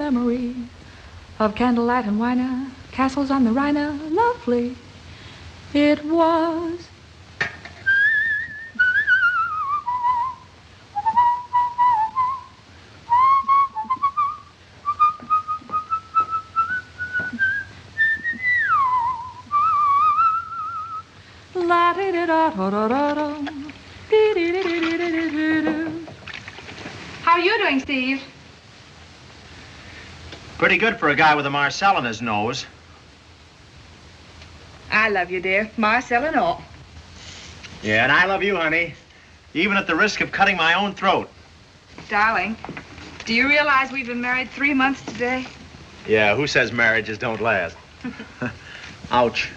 memory of candlelight and wine, castles on the Rhine, lovely it was. How are you doing, Steve? Pretty good for a guy with a Marcel in his nose. I love you, dear. Marcel and all. Yeah, and I love you, honey. Even at the risk of cutting my own throat. Darling, do you realize we've been married 3 months today? Yeah, who says marriages don't last? Ouch.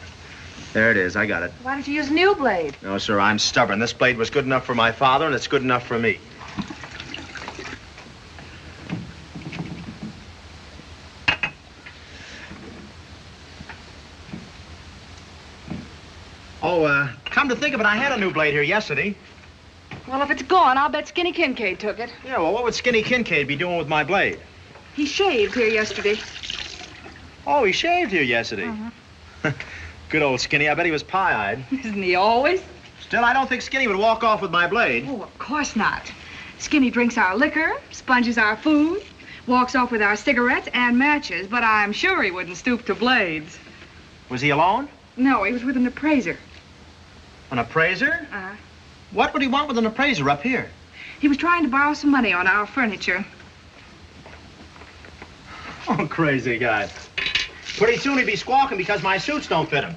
There it is. I got it. Why don't you use a new blade? No, sir, I'm stubborn. This blade was good enough for my father, and it's good enough for me. Oh, come to think of it, I had a new blade here yesterday. Well, if it's gone, I'll bet Skinny Kincaid took it. Yeah, well, what would Skinny Kincaid be doing with my blade? He shaved here yesterday. Oh, he shaved here yesterday. Good old Skinny. I bet he was pie-eyed. Isn't he always? Still, I don't think Skinny would walk off with my blade. Oh, of course not. Skinny drinks our liquor, sponges our food, walks off with our cigarettes and matches, but I'm sure he wouldn't stoop to blades. Was he alone? No, he was with an appraiser. An appraiser? Uh-huh. What would he want with an appraiser up here? He was trying to borrow some money on our furniture. Oh, crazy guy. Pretty soon he'd be squawking because my suits don't fit him.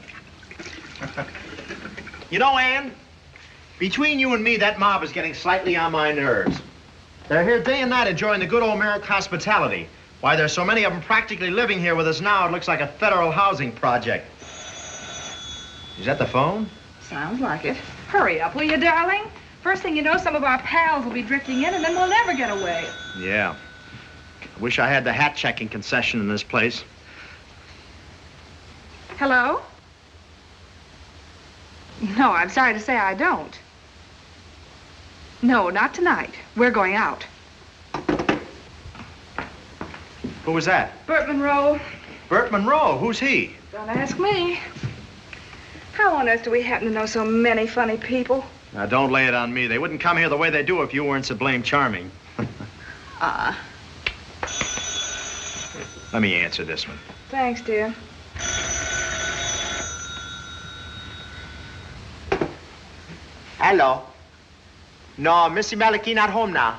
You know, Ann, between you and me, that mob is getting slightly on my nerves. They're here day and night enjoying the good old American hospitality. Why, there's so many of them practically living here with us now, it looks like a federal housing project. Is that the phone? Sounds like it. Hurry up, will you, darling? First thing you know, some of our pals will be drifting in, and then we'll never get away. Yeah. I wish I had the hat-checking concession in this place. Hello? No, I'm sorry to say I don't. No, not tonight. We're going out. Who was that? Bert Monroe. Bert Monroe? Who's he? Don't ask me. How on earth do we happen to know so many funny people? Now, don't lay it on me. They wouldn't come here the way they do if you weren't so blame charming. Let me answer this one. Thanks, dear. Hello. No, Missy Malik, he not home now.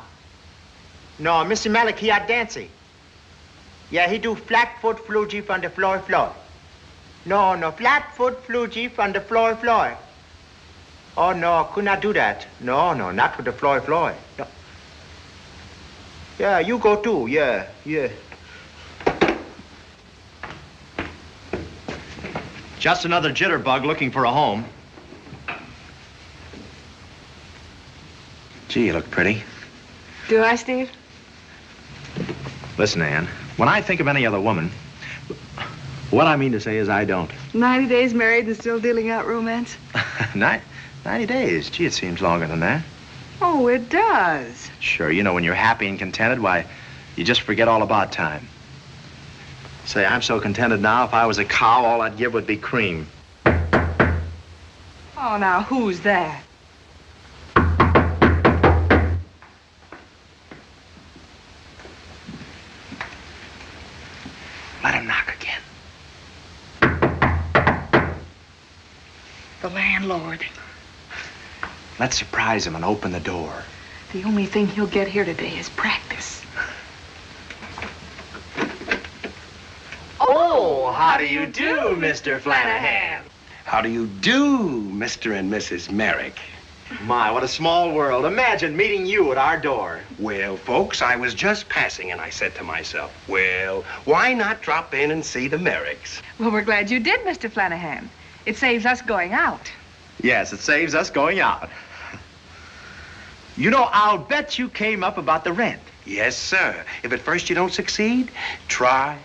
No, Missy Malik, he out dancing. Yeah, he do flat foot flugy from the floor. No, flat foot flugy from the floor. Oh, no, could not do that. No, not with the floor. No. Yeah, you go too, yeah. Just another jitterbug looking for a home. Gee, you look pretty. Do I, Steve? Listen, Ann, when I think of any other woman, what I mean to say is I don't. 90 days married and still dealing out romance? 90 days. Gee, it seems longer than that. Oh, it does. Sure, you know, when you're happy and contented, why, you just forget all about time. Say, I'm so contented now, if I was a cow, all I'd give would be cream. Oh, now, who's that? Let him knock again. The landlord. Let's surprise him and open the door. The only thing he'll get here today is practice. Oh, how do you do, Mr. Flanagan? How do you do, Mr. and Mrs. Merrick? My, what a small world. Imagine meeting you at our door. Well, folks, I was just passing and I said to myself, well, why not drop in and see the Merricks? Well, we're glad you did, Mr. Flanagan. It saves us going out. Yes, it saves us going out. You know, I'll bet you came up about the rent. Yes, sir. If at first you don't succeed, try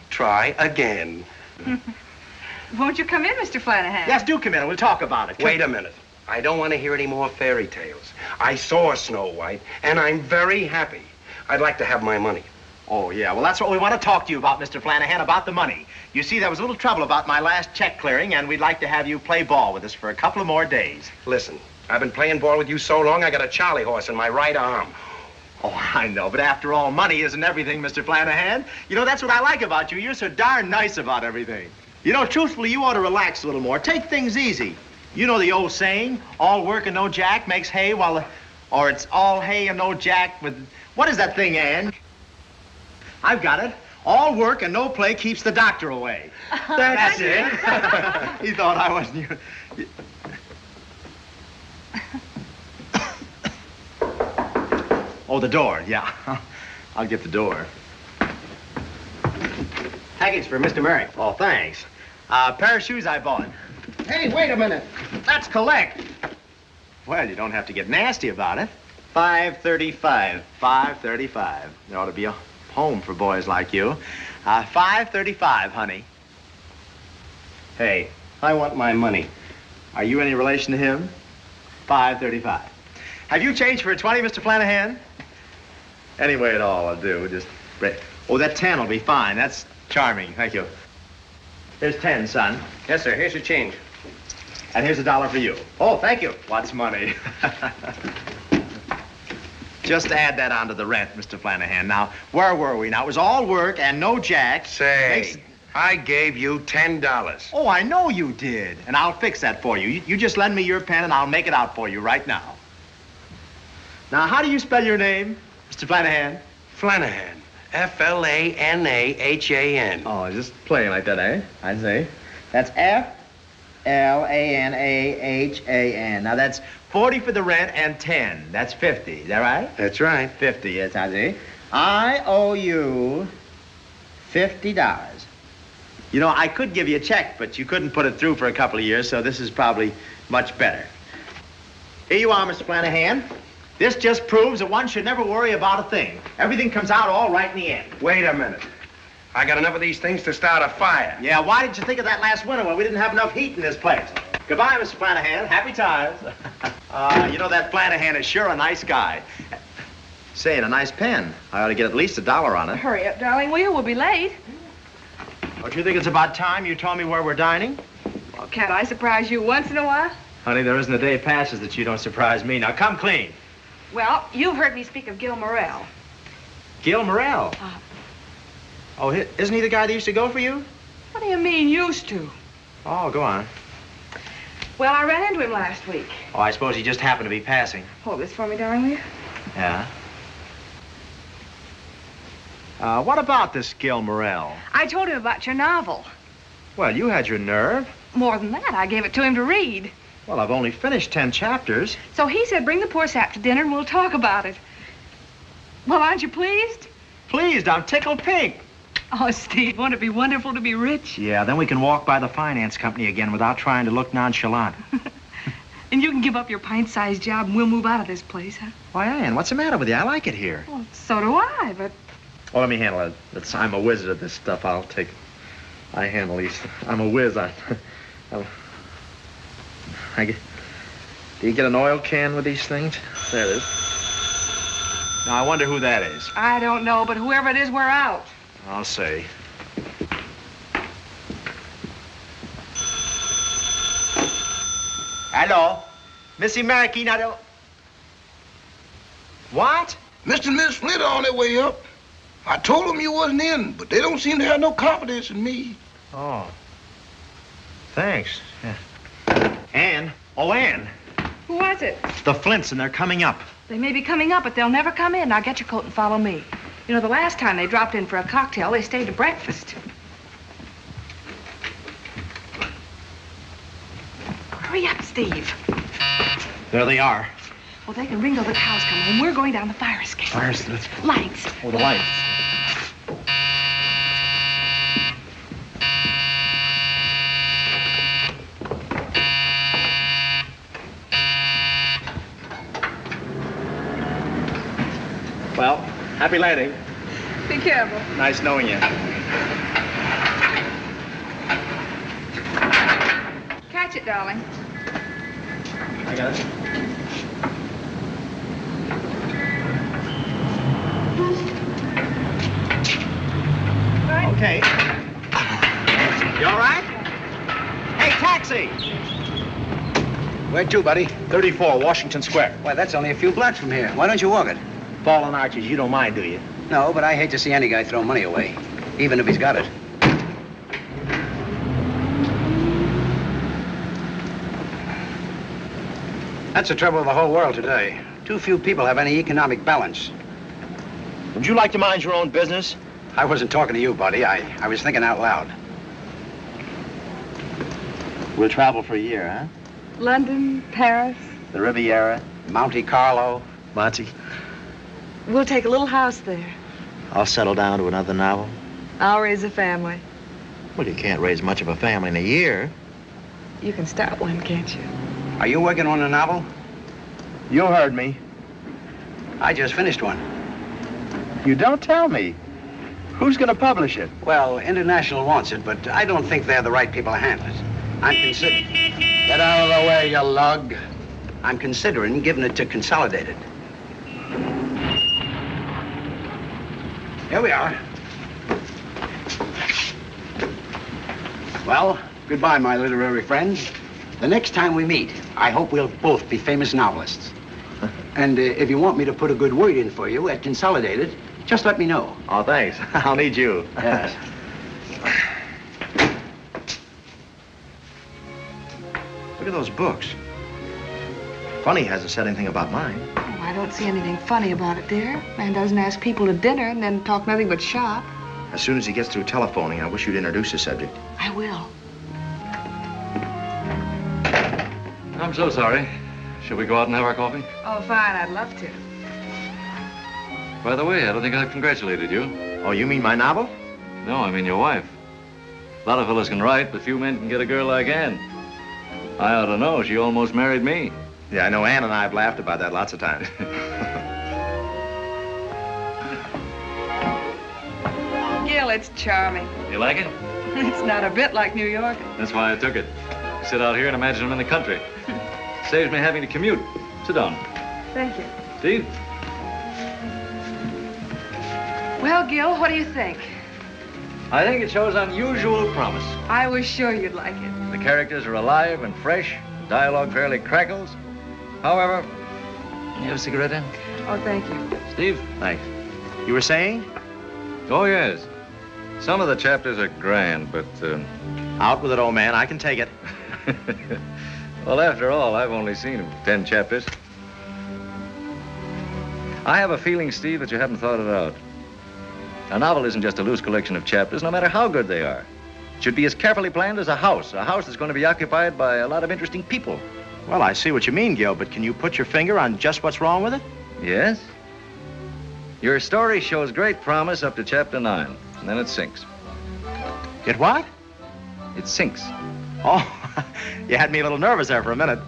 again. Won't you come in, Mr. Flanagan? Yes, do come in and we'll talk about it. Wait a minute. I don't want to hear any more fairy tales. I saw Snow White, and I'm very happy. I'd like to have my money. Oh, yeah. Well, that's what we want to talk to you about, Mr. Flanagan, about the money. You see, there was a little trouble about my last check clearing, and we'd like to have you play ball with us for a couple of more days. Listen, I've been playing ball with you so long, I got a Charlie horse in my right arm. Oh, I know, but after all, money isn't everything, Mr. Flanagan. You know, that's what I like about you. You're so darn nice about everything. You know, truthfully, you ought to relax a little more. Take things easy. You know the old saying, all work and no jack makes hay or it's all hay and no jack with... What is that thing, Ann? I've got it. All work and no play keeps the doctor away. That's it. He thought I wasn't you. Oh, the door, yeah. I'll get the door. Hackett's for Mr. Merrick. Oh, thanks. Pair of shoes I bought. Hey, wait a minute. That's collect. Well, you don't have to get nasty about it. $5.35. $5.35. There ought to be a home for boys like you. $5.35, honey. Hey, I want my money. Are you any relation to him? $5.35. Have you changed for a 20, Mr. Flanagan? Anyway at all, I'll do. Just... Oh, that 10 will be fine. That's charming. Thank you. Here's 10, son. Yes, sir. Here's your change. And here's $1 for you. Oh, thank you. What's money? Just add that onto the rent, Mr. Flanagan. Now, where were we? Now, it was all work and no jack. Say, I gave you $10. Oh, I know you did. And I'll fix that for you. You just lend me your pen and I'll make it out for you right now. Now, how do you spell your name, Mr. Flanagan? Flanagan. F-L-A-N-A-H-A-N. Oh, just playing like that, eh? I see. That's F-L-A-N-A-H-A-N. Now, that's 40 for the rent and 10. That's 50. Is that right? That's right. 50, yes, I see. I owe you $50. You know, I could give you a check, but you couldn't put it through for a couple of years, so this is probably much better. Here you are, Mr. Flanagan. This just proves that one should never worry about a thing. Everything comes out all right in the end. Wait a minute. I got enough of these things to start a fire. Yeah, why didn't you think of that last winter when we didn't have enough heat in this place? Goodbye, Mr. Flanagan. Happy times. You know, that Flanagan is sure a nice guy. Say, and a nice pen. I ought to get at least $1 on it. Hurry up, darling, will you? We'll be late. Don't you think it's about time you told me where we're dining? Well, can't I surprise you once in a while? Honey, there isn't a day passes that you don't surprise me. Now, come clean. Well, you've heard me speak of Gil Morrell. Gil Morrell? Oh, isn't he the guy that used to go for you? What do you mean, used to? Oh, go on. Well, I ran into him last week. Oh, I suppose he just happened to be passing. Hold this for me, darling, will you? Yeah? What about this Gil Morrell? I told him about your novel. Well, you had your nerve. More than that, I gave it to him to read. Well, I've only finished 10 chapters. So he said, bring the poor sap to dinner and we'll talk about it. Well, aren't you pleased? Pleased, I'm tickled pink. Oh, Steve, won't it be wonderful to be rich? Yeah, then we can walk by the finance company again without trying to look nonchalant. And you can give up your pint-sized job and we'll move out of this place, huh? Why, Ann, what's the matter with you? I like it here. Well, so do I, but... Oh, let me handle it. I'm a wizard at this stuff. I handle these. I'm a whiz. Do you get an oil can with these things? There it is. Now, I wonder who that is. I don't know, but whoever it is, we're out. I'll say. Hello? Missy Marikina, I don't... What? Mr. and Miss Flint are on their way up. I told them you wasn't in, but they don't seem to have no confidence in me. Oh. Thanks. Yeah. Ann. Oh, Ann. Who was it? The Flints, and they're coming up. They may be coming up, but they'll never come in. Now get your coat and follow me. You know, the last time they dropped in for a cocktail, they stayed to breakfast. Hurry up, Steve. There they are. Well, they can ring till the cows come home. We're going down the fire escape. Fire escape? Lights. Oh, the lights. Well, happy landing. Be careful. Nice knowing you. Catch it, darling. I got it. Okay. You all right? Hey, taxi! Where to, buddy? 34, Washington Square. Why, that's only a few blocks from here. Why don't you walk it? Fallen Arches, you don't mind, do you? No, but I hate to see any guy throw money away, even if he's got it. That's the trouble with the whole world today. Too few people have any economic balance. Would you like to mind your own business? I wasn't talking to you, buddy. I was thinking out loud. We'll travel for a year, huh? London, Paris. The Riviera. Monte Carlo. Monty. We'll take a little house there. I'll settle down to another novel. I'll raise a family. Well, you can't raise much of a family in a year. You can start one, can't you? Are you working on a novel? You heard me. I just finished one. You don't tell me. Who's going to publish it? Well, International wants it, but I don't think they're the right people to handle it. I'm considering... Get out of the way, you lug. I'm considering giving it to Consolidated. Here we are. Well, goodbye, my literary friends. The next time we meet, I hope we'll both be famous novelists. And if you want me to put a good word in for you at Consolidated, just let me know. Oh, thanks. I'll need you. Yes. Look at those books. Funny hasn't said anything about mine. Oh, I don't see anything funny about it, dear. Man doesn't ask people to dinner and then talk nothing but shop. As soon as he gets through telephoning, I wish you'd introduce the subject. I will. I'm so sorry. Shall we go out and have our coffee? Oh, fine. I'd love to. By the way, I don't think I've congratulated you. Oh, you mean my novel? No, I mean your wife. A lot of fellas can write, but few men can get a girl like Ann. I ought to know. She almost married me. Yeah, I know Ann and I have laughed about that lots of times. Gil, it's charming. You like it? It's not a bit like New York. That's why I took it. Sit out here and imagine I'm in the country. Saves me having to commute. Sit down. Thank you. Steve? Well, Gil, what do you think? I think it shows unusual promise. I was sure you'd like it. The characters are alive and fresh. The dialogue fairly crackles. However, you have a cigarette in? Oh, thank you. Steve? Thanks. You were saying? Oh, yes. Some of the chapters are grand, but... Out with it, old man. I can take it. Well, after all, I've only seen 10 chapters. I have a feeling, Steve, that you haven't thought it out. A novel isn't just a loose collection of chapters, no matter how good they are. It should be as carefully planned as a house that's going to be occupied by a lot of interesting people. Well, I see what you mean, Gil, but can you put your finger on just what's wrong with it? Yes? Your story shows great promise up to chapter 9, and then it sinks. Get what? It sinks. Oh, you had me a little nervous there for a minute.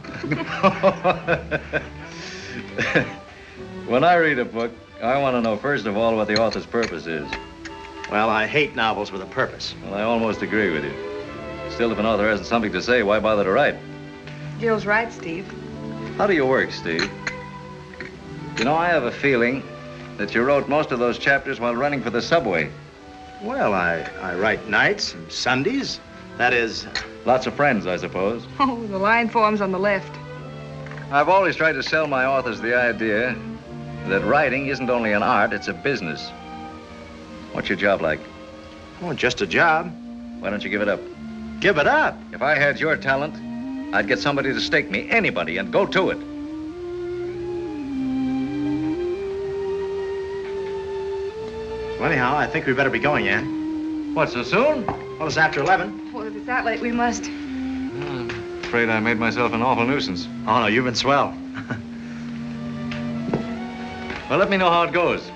When I read a book, I want to know, first of all, what the author's purpose is. Well, I hate novels with a purpose. Well, I almost agree with you. Still, if an author hasn't something to say, why bother to write? Gil's right, Steve. How do you work, Steve? You know, I have a feeling that you wrote most of those chapters while running for the subway. Well, I write nights and Sundays. That is... Lots of friends, I suppose. Oh, the line forms on the left. I've always tried to sell my authors the idea that writing isn't only an art, it's a business. What's your job like? Oh, just a job. Why don't you give it up? Give it up? If I had your talent, I'd get somebody to stake me, anybody, and go to it. Well, anyhow, I think we better be going, Ann. What, so soon? Well, it's after 11. Well, if it's that late, we must. I'm afraid I made myself an awful nuisance. Oh, no, you've been swell. Well, let me know how it goes.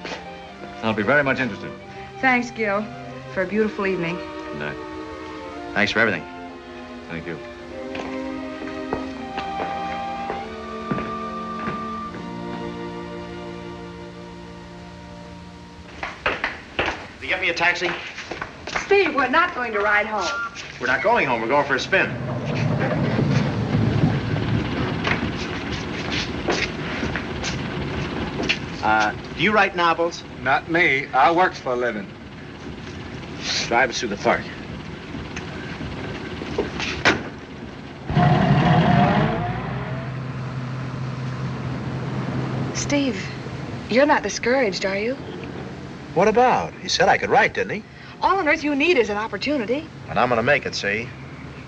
I'll be very much interested. Thanks, Gil, for a beautiful evening. Good night. Thanks for everything. Thank you. Will you get me a taxi? Steve, we're not going to ride home. We're not going home. We're going for a spin. Do you write novels? Not me. I works for a living. Drive us through the park. Steve, you're not discouraged, are you? What about? He said I could write, didn't he? All on earth you need is an opportunity. And I'm gonna make it, see?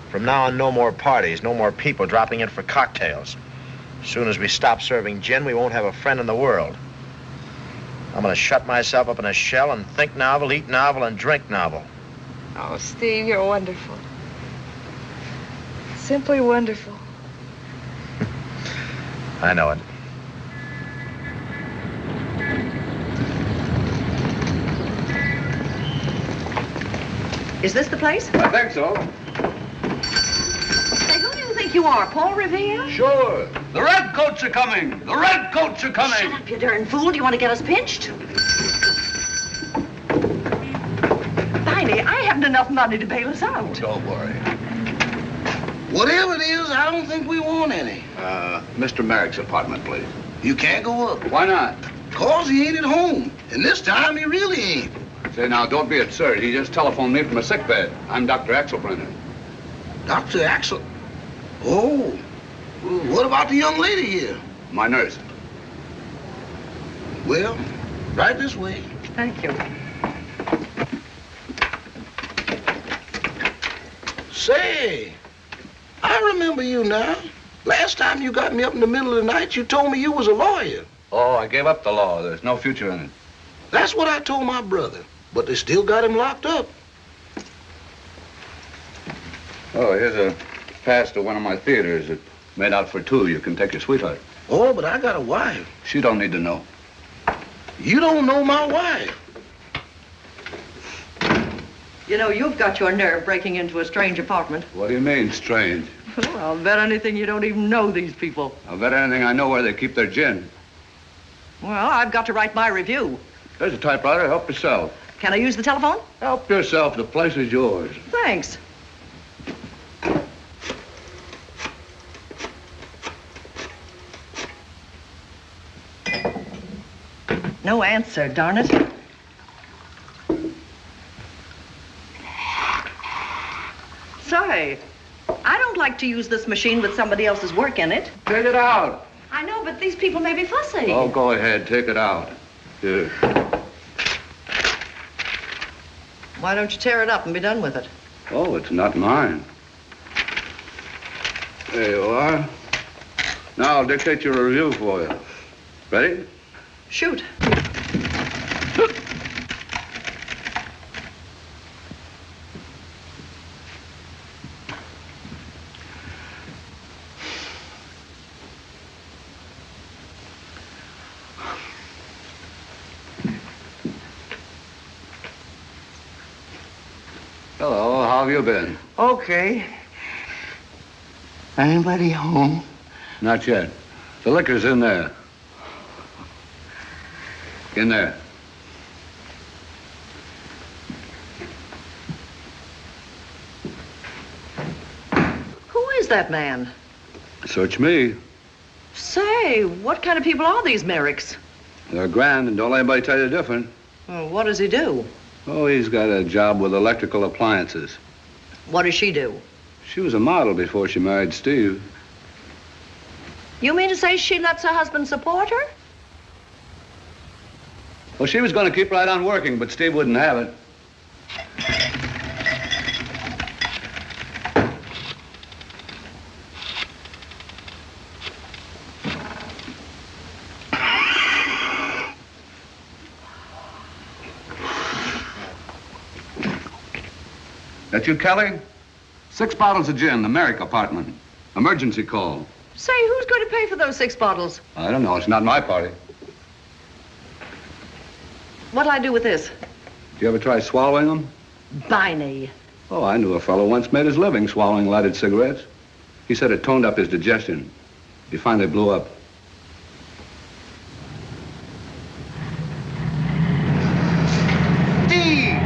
From now on, no more parties, no more people dropping in for cocktails. As soon as we stop serving gin, we won't have a friend in the world. I'm gonna shut myself up in a shell and think novel, eat novel, and drink novel. Oh, Steve, you're wonderful. Simply wonderful. I know it. Is this the place? I think so. Say, who do you think you are, Paul Revere? Sure. The redcoats are coming. The redcoats are coming. Shut up, you darn fool. Do you want to get us pinched? Tiny, I haven't enough money to bail us out. Don't worry. Whatever it is, I don't think we want any. Mr. Merrick's apartment, please. You can't go up. Why not? 'Cause he ain't at home. And this time he really ain't. Say, now, don't be absurd. He just telephoned me from a sick bed. I'm Dr. Axelbrenner. Dr. Axel? Oh. Well, what about the young lady here? My nurse. Well, right this way. Thank you. Say, I remember you now. Last time you got me up in the middle of the night, you told me you was a lawyer. Oh, I gave up the law. There's no future in it. That's what I told my brother. But they still got him locked up. Oh, here's a pass to one of my theaters. It's made out for two. You can take your sweetheart. Oh, but I got a wife. She don't need to know. You don't know my wife. You know, you've got your nerve breaking into a strange apartment. What do you mean, strange? Well, I'll bet anything you don't even know these people. I'll bet anything I know where they keep their gin. Well, I've got to write my review. There's a typewriter. Help yourself. Can I use the telephone? Help yourself. The place is yours. Thanks. No answer, darn it. Say, I don't like to use this machine with somebody else's work in it. Take it out. I know, but these people may be fussy. Oh, go ahead. Take it out. Here. Why don't you tear it up and be done with it? Oh, it's not mine. There you are. Now I'll dictate your review for you. Ready? Shoot. Hello, how have you been? Okay. Anybody home? Not yet. The liquor's in there. In there. Who is that man? Search me. Say, what kind of people are these Merricks? They're grand, and don't let anybody tell you different. Well, what does he do? Oh, he's got a job with electrical appliances. What does she do? She was a model before she married Steve. You mean to say she lets her husband support her? Well, she was going to keep right on working, but Steve wouldn't have it. That you, Kelly? 6 bottles of gin, the Merrick apartment. Emergency call. Say, who's going to pay for those 6 bottles? I don't know. It's not my party. What'll I do with this? Did you ever try swallowing them? Biney. Oh, I knew a fellow once made his living swallowing lighted cigarettes. He said it toned up his digestion. He finally blew up. Steve!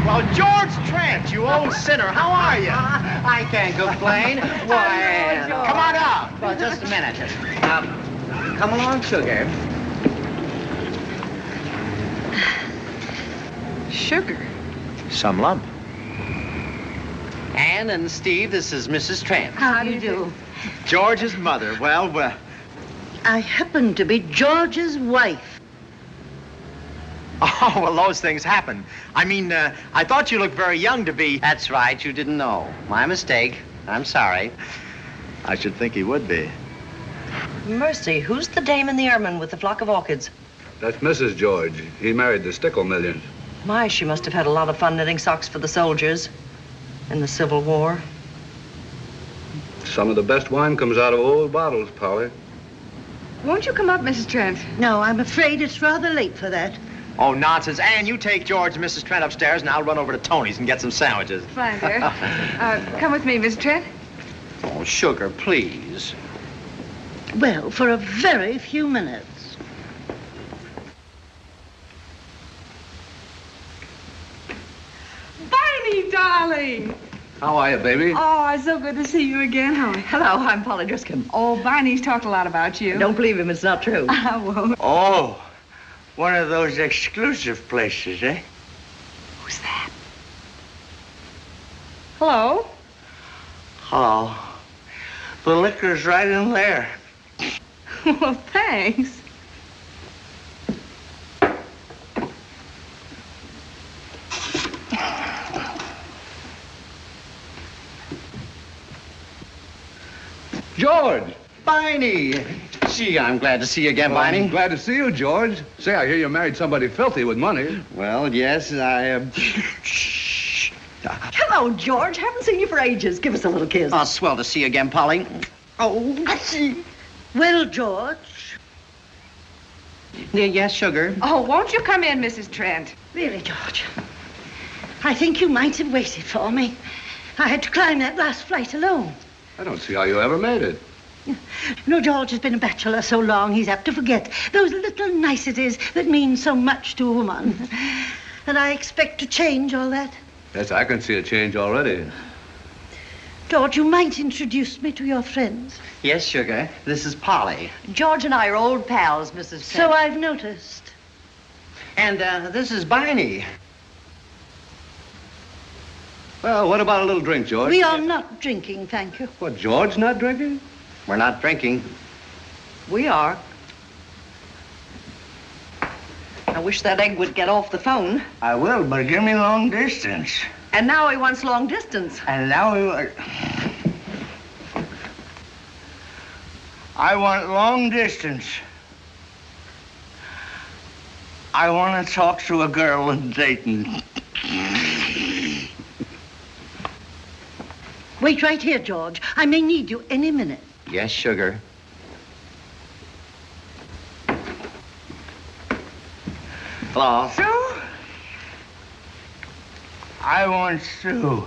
Well, George Trent, you old sinner, how are you? I can't complain. Why? Come on out. Well, just a minute. Come along, sugar. Sugar? Some lump. Anne and Steve, this is Mrs. Trent. How do you do? George's mother. Well, I happen to be George's wife. Oh, well, those things happen. I mean, I thought you looked very young to be... That's right, you didn't know. My mistake. I'm sorry. I should think he would be. Mercy, who's the dame in the ermine with the flock of orchids? That's Mrs. George. He married the Stickle millions. My, she must have had a lot of fun knitting socks for the soldiers in the Civil War. Some of the best wine comes out of old bottles, Polly. Won't you come up, Mrs. Trent? No, I'm afraid it's rather late for that. Oh, nonsense. Anne, you take George and Mrs. Trent upstairs, and I'll run over to Tony's and get some sandwiches. Fine, dear. Come with me, Miss Trent. Oh, Sugar, please. Well, for a very few minutes. Barney, darling. How are you, baby? Oh, it's so good to see you again, honey. Hello, I'm Polly Driscoll. Oh, Barney's talked a lot about you. Don't believe him, it's not true. I won't. Oh, one of those exclusive places, eh? Who's that? Hello? Oh, the liquor's right in there. Well, thanks. George! Barney! Gee, I'm glad to see you again, Barney. I'm glad to see you, George. Say, I hear you married somebody filthy with money. Well, yes, I am. Hello, George. Haven't seen you for ages. Give us a little kiss. Oh, swell to see you again, Polly. Oh, Well, George. Yes, Sugar. Oh, won't you come in, Mrs. Trent? Really, George. I think you might have waited for me. I had to climb that last flight alone. I don't see how you ever made it. No, George has been a bachelor so long he's apt to forget those little niceties that mean so much to a woman. And I expect to change all that. Yes, I can see a change already. George, you might introduce me to your friends. Yes, Sugar. This is Polly. George and I are old pals, Mrs. Trent. So I've noticed. And this is Barney. Well, what about a little drink, George? We are not drinking, thank you. What, George not drinking? We're not drinking. We are. I wish that egg would get off the phone. I will, but give me long distance. And now he wants long distance. And now I want long distance. I want to talk to a girl in Dayton. Wait right here, George. I may need you any minute. Yes, Sugar. Hello. Sue? I want Sue.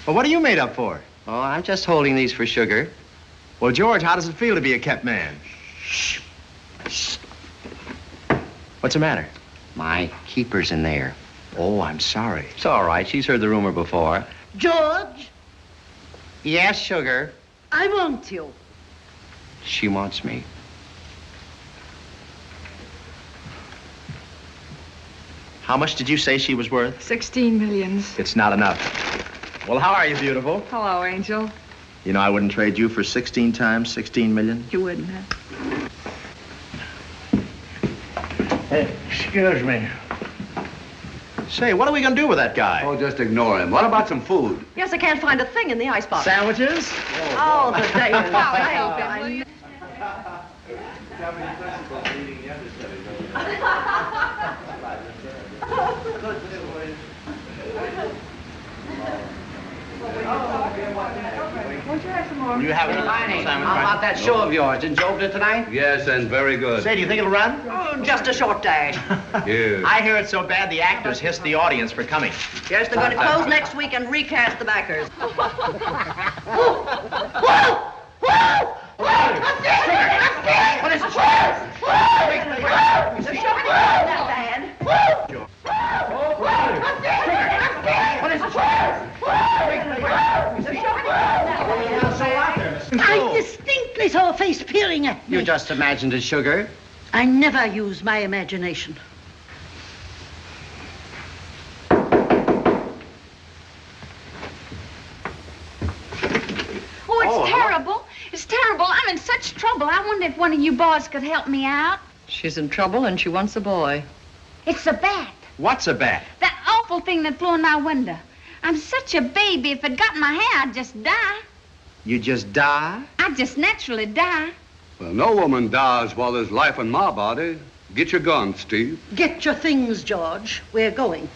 Well, what are you made up for? Oh, I'm just holding these for Sugar. Well, George, how does it feel to be a kept man? What's the matter? My keeper's in there. Oh, I'm sorry. It's all right. She's heard the rumor before. George, Yes, Sugar. I want you. She wants me. How much did you say she was worth? 16 millions. It's not enough. Well, how are you, beautiful? Hello, Angel. You know, I wouldn't trade you for 16 times 16 million. You wouldn't have. Excuse me. Say, what are we going to do with that guy? Oh, just ignore him. What about some food? Yes, I can't find a thing in the icebox. Sandwiches? Oh, the day. Won't you have some more? You have How about that show of yours? Enjoyed it tonight? Yes, and very good. Say, do you think it'll run? Oh, just a short day. Here. I hear it's so bad the actors hiss the audience for coming. Yes, they're going to close next week and recast the backers. What is it? The show isn't that bad. What is it? The show isn't that bad. I distinctly saw a face peering at me. You just imagined it, Sugar. I never use my imagination. trouble. I wonder if one of you boys could help me out. She's in trouble and she wants a boy. It's a bat. What's a bat? That awful thing that flew in my window. I'm such a baby. If it got in my hair, I'd just die. You just die? I'd just naturally die. Well, no woman dies while there's life in my body. Get your gun, Steve. Get your things, George. We're going.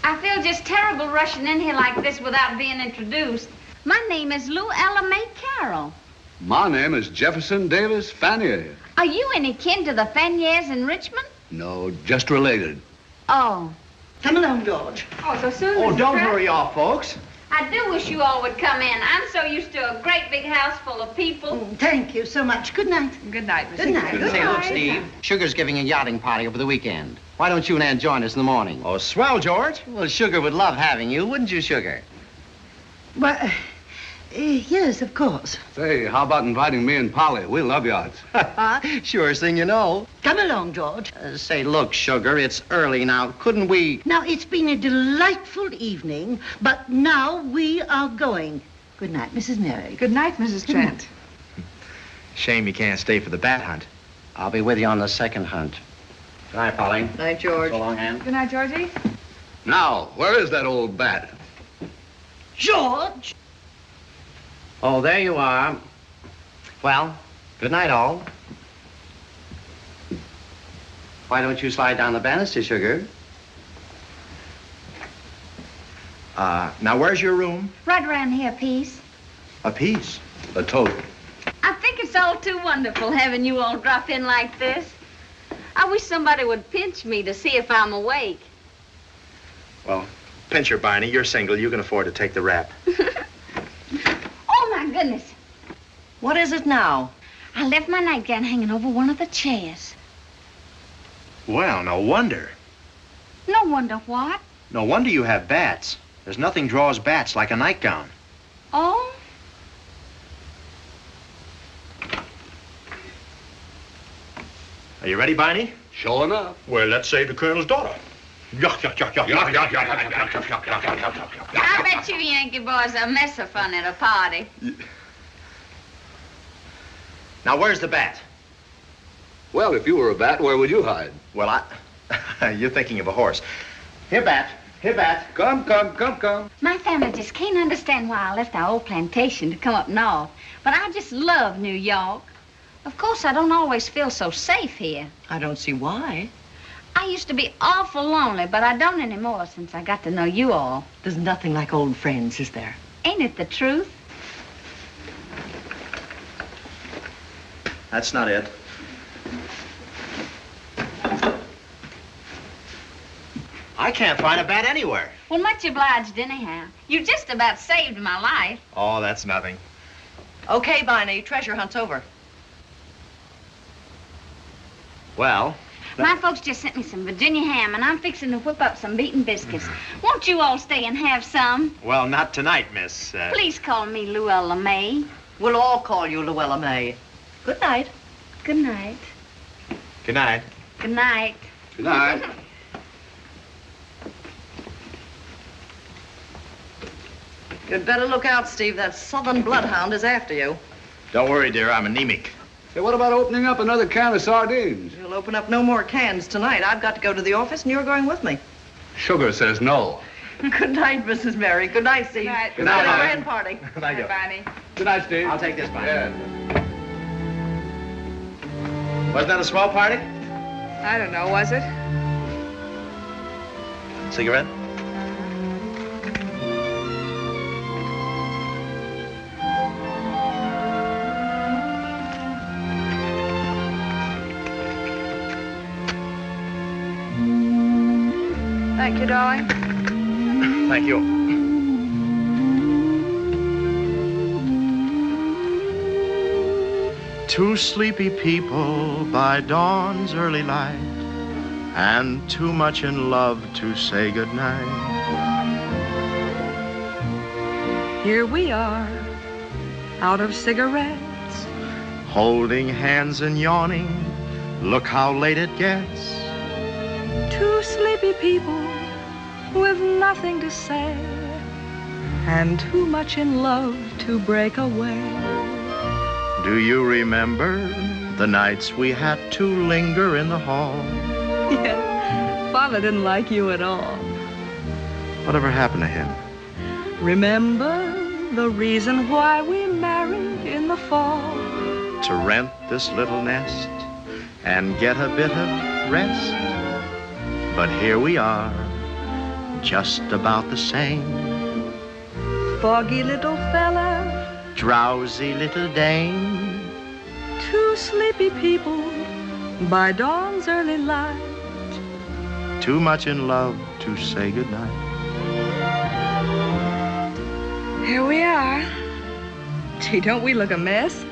I feel just terrible rushing in here like this without being introduced. My name is Lou Ella Mae Carole. My name is Jefferson Davis Fanier. Are you any kin to the Faniers in Richmond? No, just related. Oh. Come along, George. Oh, so soon? Oh, Mrs. don't Pratt? hurry off, folks. I do wish you all would come in. I'm so used to a great big house full of people. Oh, thank you so much. Good night. Good night, Mrs. Good night. Pratt. Good Say, night. look, Steve, Sugar's giving a yachting party over the weekend. Why don't you and Ann join us in the morning? Oh, swell, George. Well, Sugar would love having you, wouldn't you, Sugar? Well, yes, of course. Say, how about inviting me and Polly? We love yachts. Surest thing you know. Come along, George. Say, look, Sugar, it's early now. Couldn't we... Now, it's been a delightful evening, but now we are going. Good night, Mrs. Mary. Good night, Mrs. Trent. Shame you can't stay for the bat hunt. I'll be with you on the second hunt. Good night, Polly. Night, George. So long, Ann. Good night, Georgie. Now, where is that old bat? George! Oh, there you are. Well, good night, all. Why don't you slide down the banister, Sugar? Now where's your room? Right around here, peace. A piece. A total. I think it's all too wonderful having you all drop in like this. I wish somebody would pinch me to see if I'm awake. Well, pinch her, Barney. You're single. You can afford to take the rap. Oh, my goodness. What is it now? I left my nightgown hanging over one of the chairs. Well, no wonder. No wonder what. No wonder you have bats. There's nothing draws bats like a nightgown. Oh? Are you ready, Barney? Sure enough. Well, let's save the colonel's daughter. I bet you Yankee boys are a mess of fun at a party. Now, where's the bat? Well, if you were a bat, where would you hide? Well, you're thinking of a horse. Here, bat. Here, bat. Come, come, come, come. My family just can't understand why I left our old plantation to come up north. But I just love New York. Of course, I don't always feel so safe here. I don't see why. I used to be awful lonely, but I don't anymore since I got to know you all. There's nothing like old friends, is there? Ain't it the truth? That's not it. I can't find a bat anywhere. Well, much obliged anyhow. You just about saved my life. Oh, that's nothing. Okay, Barney, treasure hunt's over. Well... My folks just sent me some Virginia ham, and I'm fixing to whip up some beaten biscuits. Won't you all stay and have some? Well, not tonight, miss. Please call me Luella Mae. We'll all call you Luella Mae. Good night. Good night. Good night. Good night. Good night. You'd better look out, Steve. That southern bloodhound is after you. Don't worry, dear. I'm anemic. Hey, what about opening up another can of sardines? You'll open up no more cans tonight. I've got to go to the office, and you're going with me. Sugar says no. Good night, Mrs. Mary. Good night, Steve. Good night. Good night, Have a Barney. grand party. Thank you. Barney. Good night, Steve. I'll take this, Barney. Yeah. Wasn't that a small party? I don't know, was it? Cigarette? Thank you, darling. Thank you. Two sleepy people by dawn's early light, and too much in love to say goodnight. Here we are, out of cigarettes. Holding hands and yawning, look how late it gets. Two sleepy people with nothing to say, and too much in love to break away. Do you remember the nights we had to linger in the hall? Yeah, Father didn't like you at all. Whatever happened to him? Remember the reason why we married in the fall? To rent this little nest and get a bit of rest. But here we are, just about the same. Foggy little fella, drowsy little dame. Two sleepy people by dawn's early light. Too much in love to say goodnight. Here we are. Gee, don't we look a mess?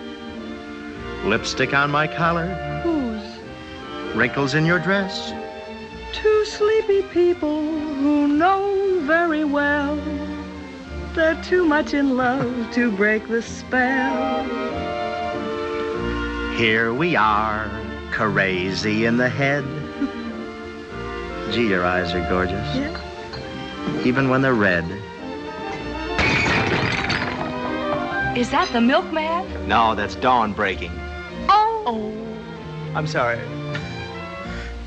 Lipstick on my collar. Whose? Wrinkles in your dress. Two sleepy people who know very well they're too much in love to break the spell. Here we are, crazy in the head. Gee, your eyes are gorgeous. Yeah. Even when they're red. Is that the milkman? No, that's dawn breaking. Oh. I'm sorry.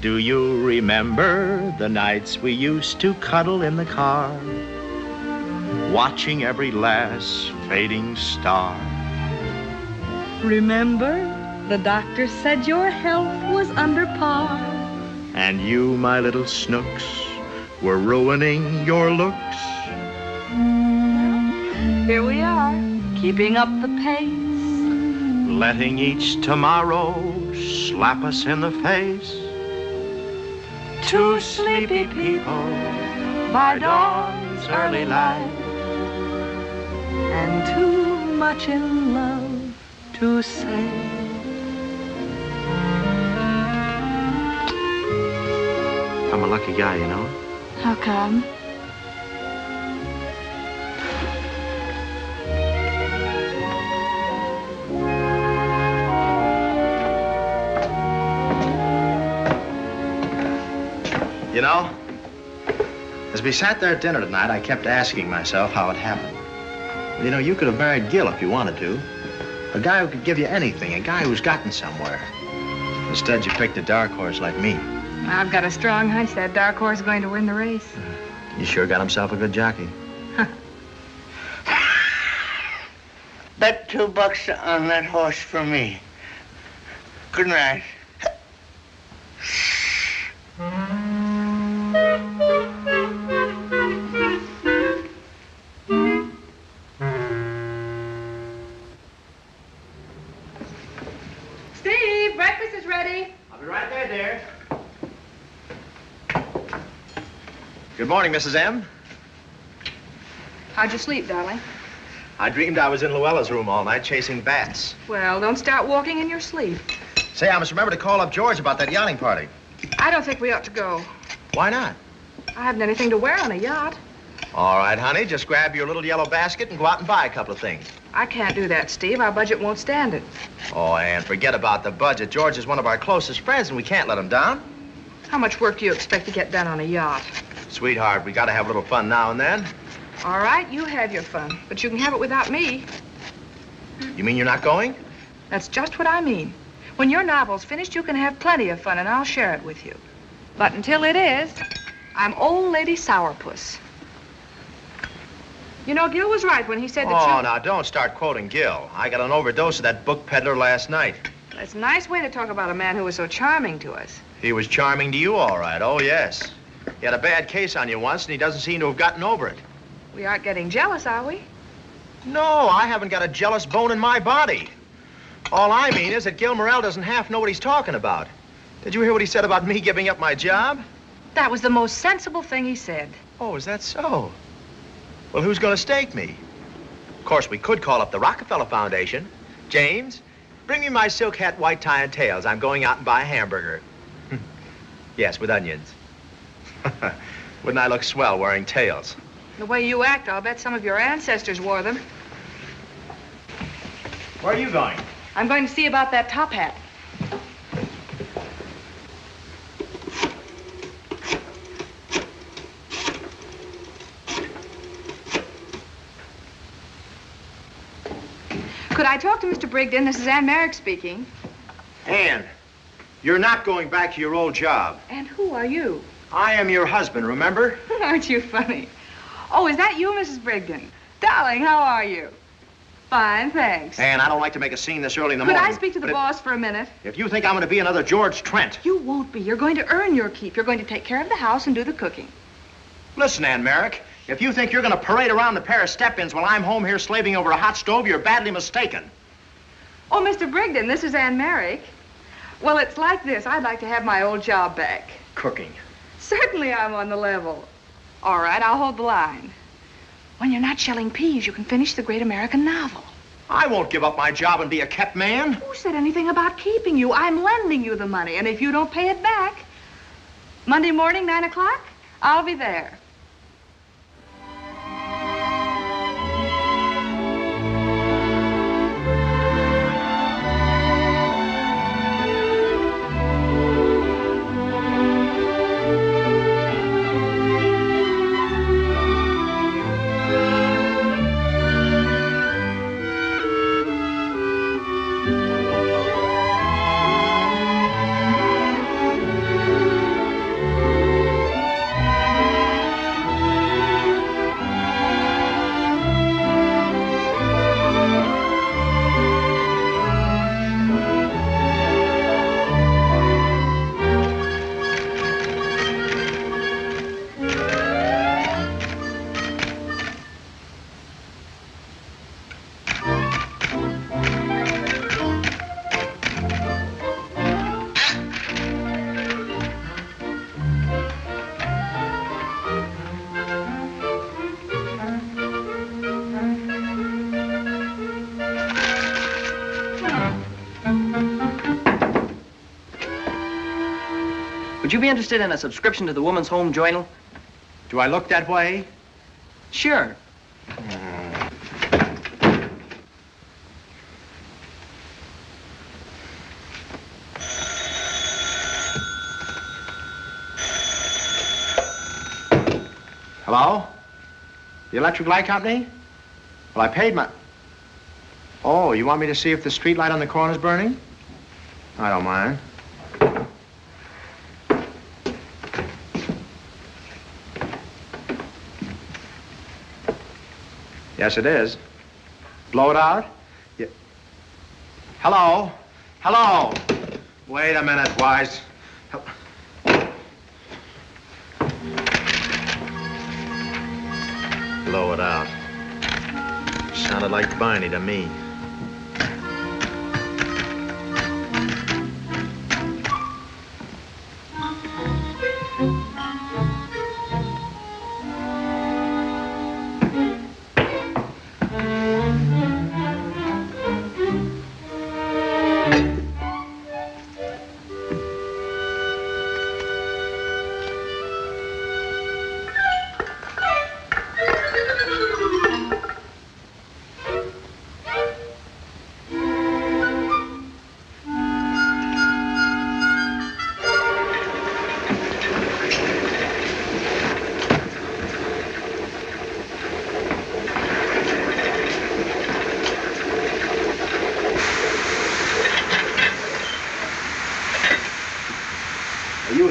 Do you remember the nights we used to cuddle in the car, watching every last fading star? Remember, the doctor said your health was under par. And you, my little snooks, were ruining your looks. Here we are, keeping up the pace. Letting each tomorrow slap us in the face. Two sleepy people by dawn's early light. And too much in love to say. I'm a lucky guy, you know. How come? You know, as we sat there at dinner tonight, I kept asking myself how it happened. You know, you could have married Gil if you wanted to. A guy who could give you anything, a guy who's gotten somewhere. Instead, you picked a dark horse like me. I've got a strong hunch that dark horse is going to win the race. He sure got himself a good jockey. Bet $2 on that horse for me. Good night. Steve, breakfast is ready. I'll be right there, dear. Good morning, Mrs. M. How'd you sleep, darling? I dreamed I was in Luella's room all night chasing bats. Well, don't start walking in your sleep. Say, I must remember to call up George about that yachting party. I don't think we ought to go. Why not? I haven't anything to wear on a yacht. All right, honey, just grab your little yellow basket and go out and buy a couple of things. I can't do that, Steve. Our budget won't stand it. Oh, Ann, forget about the budget. George is one of our closest friends, and we can't let him down. How much work do you expect to get done on a yacht? Sweetheart, we gotta have a little fun now and then. All right, you have your fun, but you can have it without me. You mean you're not going? That's just what I mean. When your novel's finished, you can have plenty of fun, and I'll share it with you. But until it is, I'm old lady sourpuss. You know, Gil was right when he said that Oh, now, don't start quoting Gil. I got an overdose of that book peddler last night. That's a nice way to talk about a man who was so charming to us. He was charming to you, all right. Oh, yes. He had a bad case on you once, and he doesn't seem to have gotten over it. We aren't getting jealous, are we? No, I haven't got a jealous bone in my body. All I mean is that Gil Morrell doesn't half know what he's talking about. Did you hear what he said about me giving up my job? That was the most sensible thing he said. Oh, is that so? Well, who's going to stake me? Of course, we could call up the Rockefeller Foundation. James, bring me my silk hat, white tie, and tails. I'm going out and buy a hamburger. Yes, with onions. Wouldn't I look swell wearing tails? The way you act, I'll bet some of your ancestors wore them. Where are you going? I'm going to see about that top hat. Could I talk to Mr. Brigden? This is Ann Merrick speaking. Ann, you're not going back to your old job. And who are you? I am your husband, remember? Aren't you funny? Oh, is that you, Mrs. Brigden? Darling, how are you? Fine, thanks. Ann, I don't like to make a scene this early in the Could morning. I speak to the boss for a minute? If you think I'm going to be another George Trent. You won't be. You're going to earn your keep. You're going to take care of the house and do the cooking. Listen, Ann Merrick, if you think you're going to parade around the pair of step-ins while I'm home here slaving over a hot stove, you're badly mistaken. Oh, Mr. Brigden, this is Ann Merrick. Well, it's like this. I'd like to have my old job back. Cooking. Certainly I'm on the level. All right, I'll hold the line. When you're not shelling peas, you can finish the great American novel. I won't give up my job and be a kept man. Who said anything about keeping you? I'm lending you the money, and if you don't pay it back, Monday morning, 9 o'clock, I'll be there. Would you be interested in a subscription to the Woman's Home Journal? Do I look that way? Sure. Hello? The electric light company? Well, I paid my... Oh, you want me to see if the street light on the corner's burning? I don't mind. Yes, it is. Blow it out? Yeah. Hello? Hello? Wait a minute, Wise. Blow it out. Sounded like Barney to me.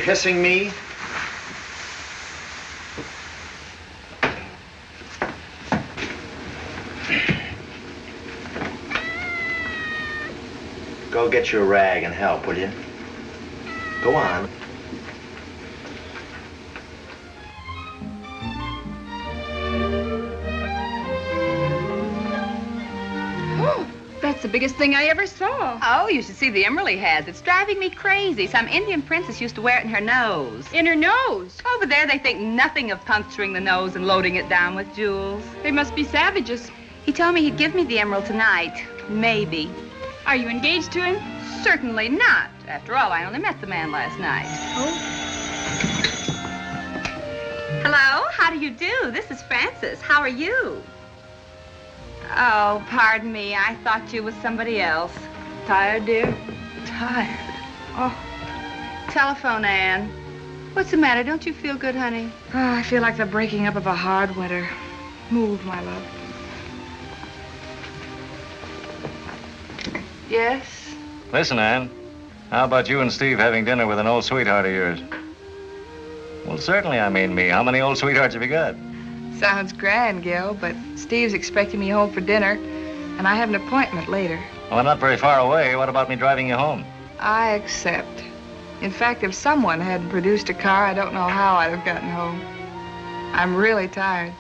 Hissing me? Go get your rag and help, will you? Go on. That's the biggest thing I ever saw. Oh, you should see the emerald he has. It's driving me crazy. Some Indian princess used to wear it in her nose. In her nose? Over there, they think nothing of puncturing the nose and loading it down with jewels. They must be savages. He told me he'd give me the emerald tonight. Maybe. Are you engaged to him? Certainly not. After all, I only met the man last night. Oh? Hello, how do you do? This is Frances. How are you? Oh, pardon me. I thought you was somebody else. Tired, dear? Tired? Oh. Telephone, Ann. What's the matter? Don't you feel good, honey? Oh, I feel like the breaking up of a hard winter. Move, my love. Yes? Listen, Ann. How about you and Steve having dinner with an old sweetheart of yours? Well, certainly, I mean me. How many old sweethearts have you got? Sounds grand, Gil, but Steve's expecting me home for dinner, and I have an appointment later. Well, I'm not very far away. What about me driving you home? I accept. In fact, if someone hadn't produced a car, I don't know how I'd have gotten home. I'm really tired.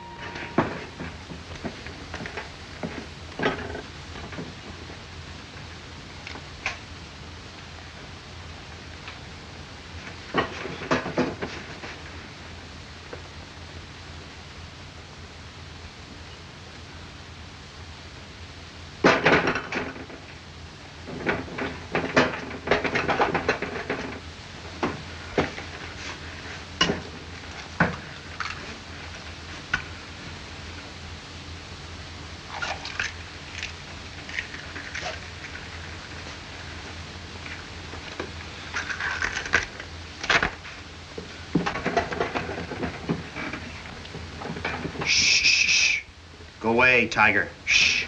Go away, Tiger. Shh.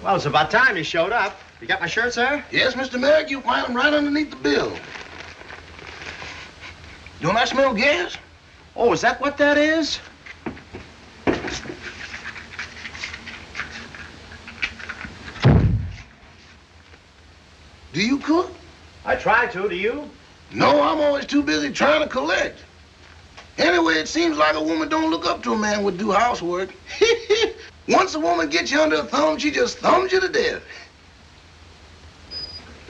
Well, it's about time you showed up. You got my shirt, sir? Yes, Mr. Merrick, you'll find them right underneath the bill. Don't I smell gas? Oh, is that what that is? Do you cook? I try to. Do you? No, I'm always too busy trying to collect. Anyway, it seems like a woman don't look up to a man would do housework. Once a woman gets you under her thumb, she just thumbs you to death.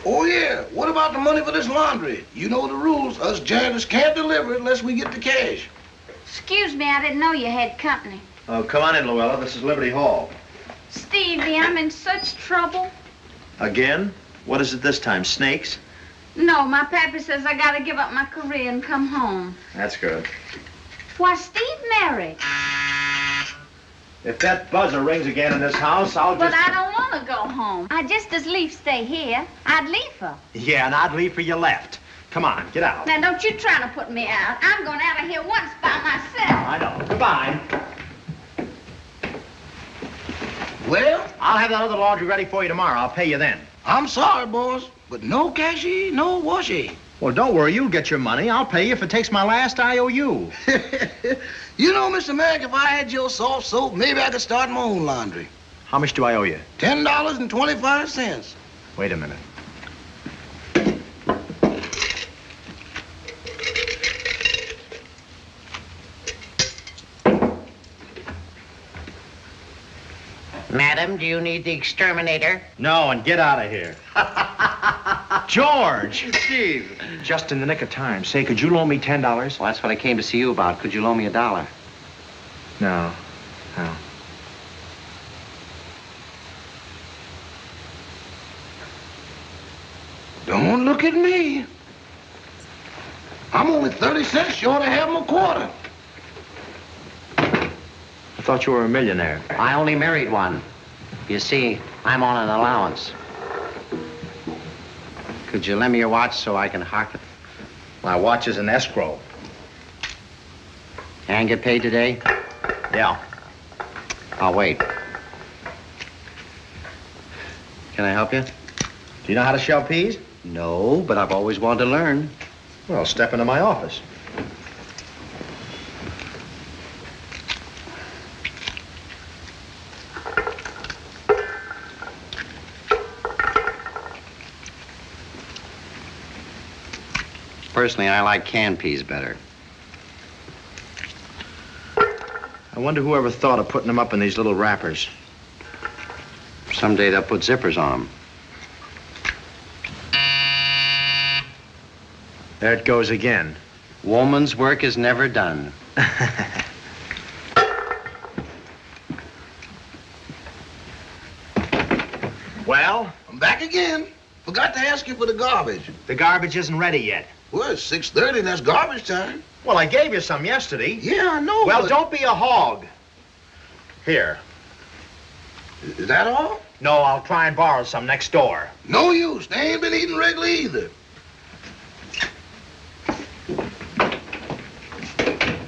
Oh, yeah. What about the money for this laundry? You know the rules. Us janitors can't deliver it unless we get the cash. Excuse me, I didn't know you had company. Oh, come on in, Luella. This is Liberty Hall. Stevie, I'm in such trouble. Again? What is it this time? Snakes? No, my pappy says I gotta give up my career and come home. That's good. Why, Steve married. If that buzzer rings again in this house, I'll just... But I don't want to go home. I'd just as lief stay here. I'd leave her. Yeah, and I'd leave for you left. Come on, get out. Now, don't you try to put me out. I'm going out of here once by myself. I know. Goodbye. Well? I'll have that other laundry ready for you tomorrow. I'll pay you then. I'm sorry, boss, but no cashy, no washy. Well, don't worry. You'll get your money. I'll pay you if it takes my last IOU. You know, Mr. Mack, if I had your soft soap, maybe I could start my own laundry. How much do I owe you? $10.25. Wait a minute. Madam, do you need the exterminator? No, and get out of here. George! Steve! Just in the nick of time. Say, could you loan me $10? Well, that's what I came to see you about. Could you loan me $1? No. No. Don't look at me. I'm only 30 cents short of having a quarter. I thought you were a millionaire. I only married one. You see, I'm on an allowance. Could you lend me your watch so I can hock it? My watch is in escrow. And get paid today? Yeah. I'll wait. Can I help you? Do you know how to shell peas? No, but I've always wanted to learn. Well, step into my office. Personally, I like canned peas better. I wonder whoever thought of putting them up in these little wrappers. Someday they'll put zippers on them. There it goes again. Woman's work is never done. Well? I'm back again. Forgot to ask you for the garbage. The garbage isn't ready yet. Well, it's 6:30 and that's garbage time. Well, I gave you some yesterday. Yeah, I know. Well, but... don't be a hog. Here. Is that all? No, I'll try and borrow some next door. No use. They ain't been eating regular either.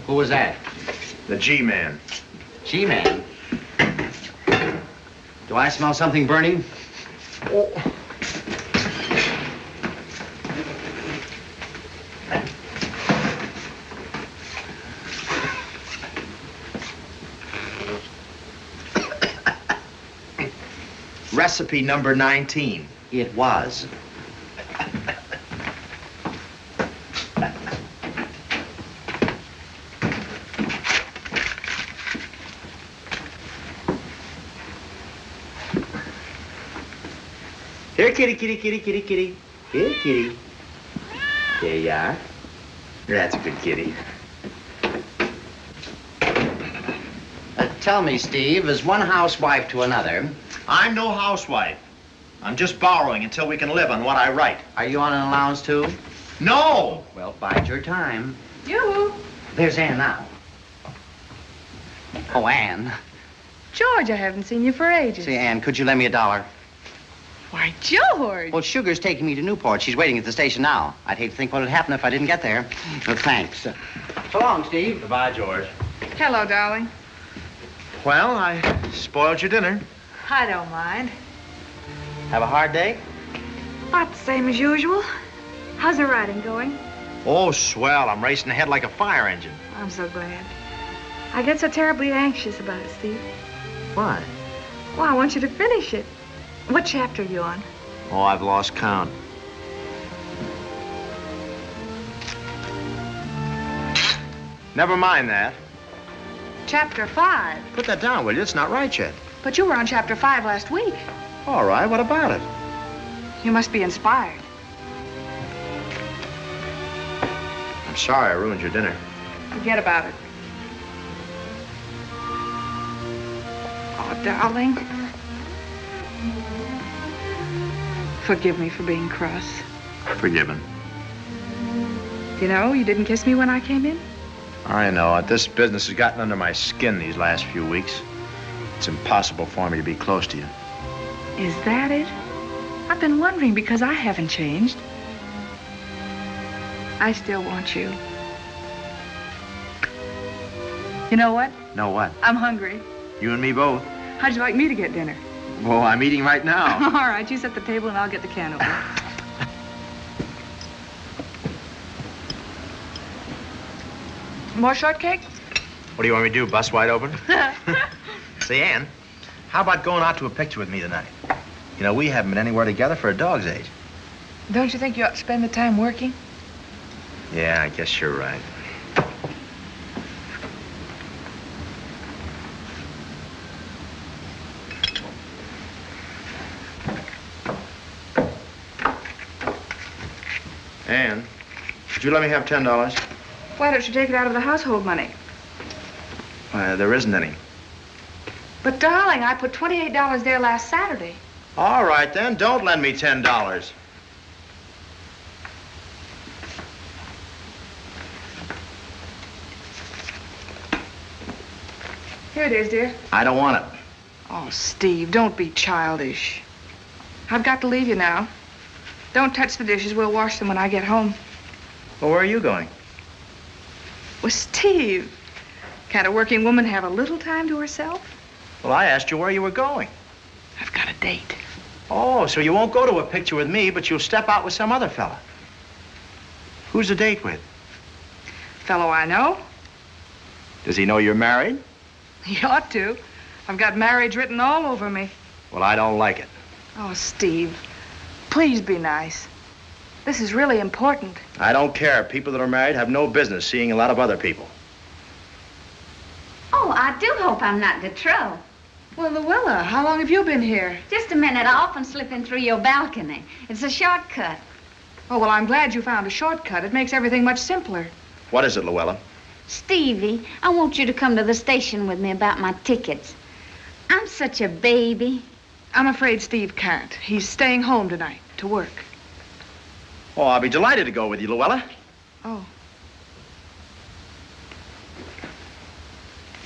Who was that? The G-Man. G-Man? Do I smell something burning? Oh. Recipe number 19. It was. Here, kitty, kitty, kitty, kitty, kitty. Here, kitty. There you are. That's a good kitty. Tell me, Steve, as one housewife to another... I'm no housewife. I'm just borrowing until we can live on what I write. Are you on an allowance, too? No! Well, bide your time. You? There's Ann now. Oh, Ann. George, I haven't seen you for ages. Say, Ann, could you lend me $1? Why, George! Well, Sugar's taking me to Newport. She's waiting at the station now. I'd hate to think what would happen if I didn't get there. Well, thanks. So long, Steve. Goodbye, George. Hello, darling. Well, I spoiled your dinner. I don't mind. Have a hard day? About the same as usual. How's the writing going? Oh, swell. I'm racing ahead like a fire engine. I'm so glad. I get so terribly anxious about it, Steve. Why? Well, I want you to finish it. What chapter are you on? Oh, I've lost count. Never mind that. Chapter 5. Put that down, will you? It's not right yet. But you were on chapter 5 last week. All right, what about it? You must be inspired. I'm sorry I ruined your dinner. Forget about it. Oh, darling. Forgive me for being cross. Forgiven. You know, you didn't kiss me when I came in. I know it. This business has gotten under my skin these last few weeks. It's impossible for me to be close to you. Is that it? I've been wondering because I haven't changed. I still want you. You know what? Know what? I'm hungry. You and me both. How'd you like me to get dinner? Well, I'm eating right now. All right, you set the table and I'll get the can opener. More shortcake? What do you want me to do, bust wide open? Say, Ann, how about going out to a picture with me tonight? You know, we haven't been anywhere together for a dog's age. Don't you think you ought to spend the time working? Yeah, I guess you're right. Ann, could you let me have $10? Why don't you take it out of the household money? There isn't any. But, darling, I put $28 there last Saturday. All right, then. Don't lend me $10. Here it is, dear. I don't want it. Oh, Steve, don't be childish. I've got to leave you now. Don't touch the dishes. We'll wash them when I get home. Well, where are you going? Well, Steve, can't a working woman have a little time to herself? Well, I asked you where you were going. I've got a date. Oh, so you won't go to a picture with me, but you'll step out with some other fella. Who's the date with? Fellow I know. Does he know you're married? He ought to. I've got marriage written all over me. Well, I don't like it. Oh, Steve, please be nice. This is really important. I don't care. People that are married have no business seeing a lot of other people. Oh, I do hope I'm not de trop. Well, Luella, how long have you been here? Just a minute. I often slip in through your balcony. It's a shortcut. Oh, well, I'm glad you found a shortcut. It makes everything much simpler. What is it, Luella? Stevie, I want you to come to the station with me about my tickets. I'm such a baby. I'm afraid Steve can't. He's staying home tonight to work. Oh, I'll be delighted to go with you, Luella. Oh.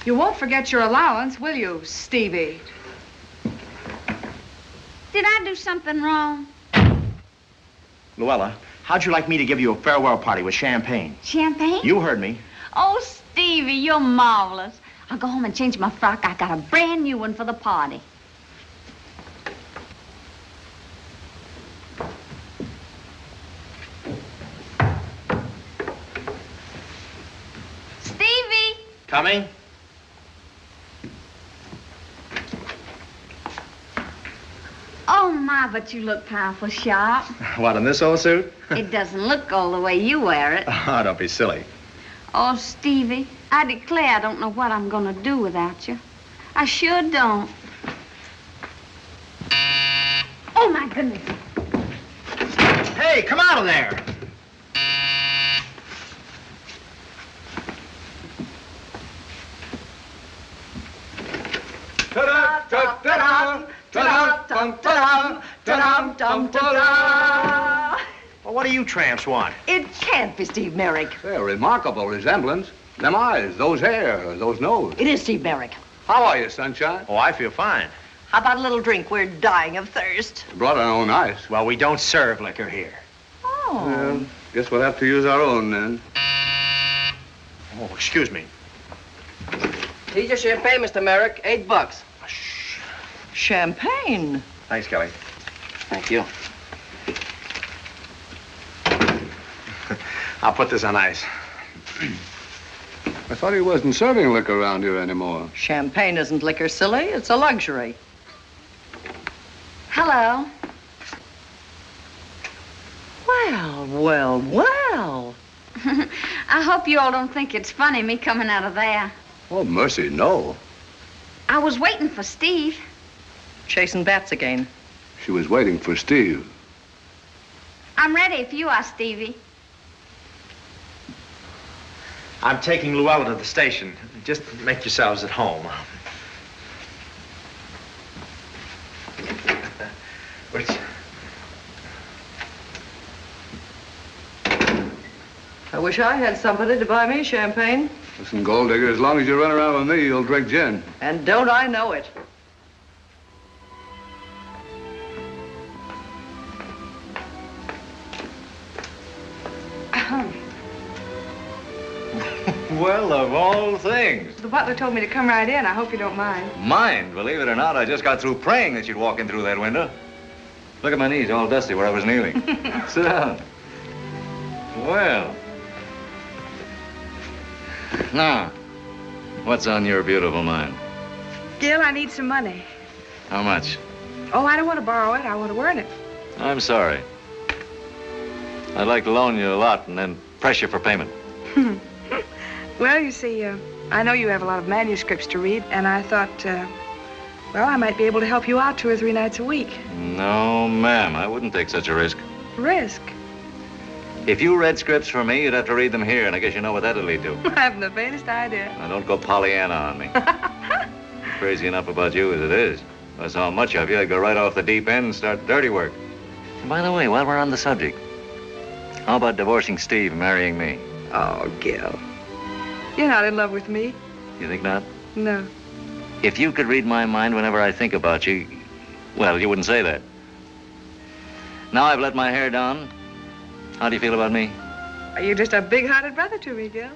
You won't forget your allowance, will you, Stevie? Did I do something wrong? Luella, how'd you like me to give you a farewell party with champagne? Champagne? You heard me. Oh, Stevie, you're marvelous. I'll go home and change my frock. I got a brand new one for the party. Stevie! Coming? Oh, my, but you look powerful sharp. What, in this old suit? It doesn't look all the way you wear it. Oh, don't be silly. Oh, Stevie, I declare I don't know what I'm going to do without you. I sure don't. Oh, my goodness. Hey, come out of there. Well, what do you tramps want? It can't be Steve Merrick. A remarkable resemblance. Them eyes, those hair, those nose. It is Steve Merrick. How are you, Sunshine? Oh, I feel fine. How about a little drink? We're dying of thirst. Brought our own ice. Well, we don't serve liquor here. Oh. Well, guess we'll have to use our own then. Oh, excuse me. Here's your champagne, Mr. Merrick. $8. Champagne. Thanks, Kelly. Thank you. I'll put this on ice. I thought he wasn't serving liquor around here anymore. Champagne isn't liquor, silly. It's a luxury. Hello. Well, well, well. I hope you all don't think it's funny, me coming out of there. Oh, mercy, no. I was waiting for Steve. Chasing bats again. She was waiting for Steve. I'm ready if you are, Stevie. I'm taking Luella to the station. Just make yourselves at home. Which... I wish I had somebody to buy me champagne. Listen, Gold Digger, as long as you run around with me, you'll drink gin. And don't I know it. Well, of all things. The butler told me to come right in. I hope you don't mind. Mind, believe it or not, I just got through praying that you'd walk in through that window. Look at my knees, all dusty where I was kneeling. Sit down. Well. Now, what's on your beautiful mind? Gil, I need some money. How much? Oh, I don't want to borrow it. I want to earn it. I'm sorry. I'd like to loan you a lot and then press you for payment. Well, you see, I know you have a lot of manuscripts to read, and I thought, well, I might be able to help you out 2 or 3 nights a week. No, ma'am, I wouldn't take such a risk. Risk? If you read scripts for me, you'd have to read them here, and I guess you know what that'll lead to. I haven't the faintest idea. Now, don't go Pollyanna on me. Crazy enough about you as it is. If I saw much of you, I'd go right off the deep end and start dirty work. And by the way, while we're on the subject, how about divorcing Steve and marrying me? Oh, Gil. You're not in love with me. You think not? No. If you could read my mind whenever I think about you, well, you wouldn't say that. Now I've let my hair down. How do you feel about me? You're just a big-hearted brother to me, Gil.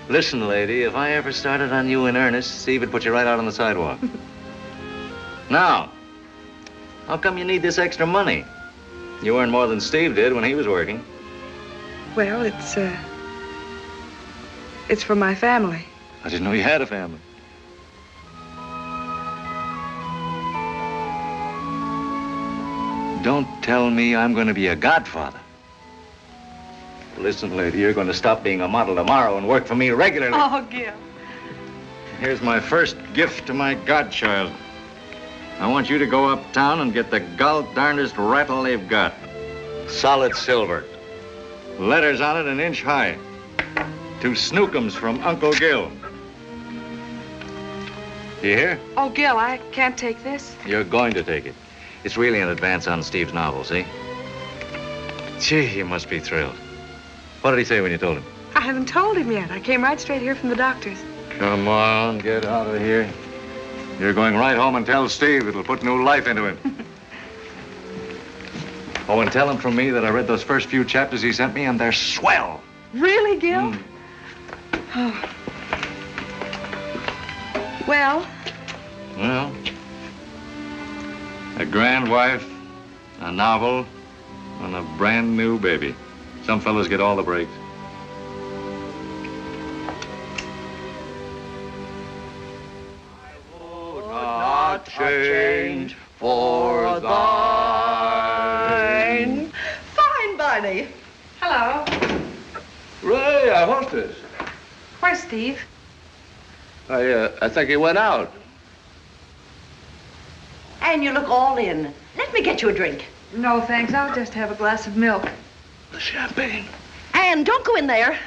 Listen, lady, if I ever started on you in earnest, Steve would put you right out on the sidewalk. Now, how come you need this extra money? You earn more than Steve did when he was working. Well, it's for my family. I didn't know you had a family. Don't tell me I'm going to be a godfather. Listen, lady, you're going to stop being a model tomorrow and work for me regularly. Oh, Gil. Here's my first gift to my godchild. I want you to go uptown and get the gall-darndest rattle they've got. Solid silver. Letters on it 1 inch high. 2 snookums from Uncle Gil. You hear? Oh, Gil, I can't take this. You're going to take it. It's really an advance on Steve's novel, see? Gee, you must be thrilled. What did he say when you told him? I haven't told him yet. I came right straight here from the doctor's. Come on, get out of here. You're going right home and tell Steve. It'll put new life into him. Oh, and tell him from me that I read those first few chapters he sent me, and they're swell. Really, Gil? Oh. Well? Well, a grand wife, a novel, and a brand new baby. Some fellas get all the breaks. Not change for thine. Fine, Barney. Hello. Ray, our hostess. Where's Steve? I think he went out. And you look all in. Let me get you a drink. No, thanks. I'll just have a glass of milk. The champagne. And don't go in there.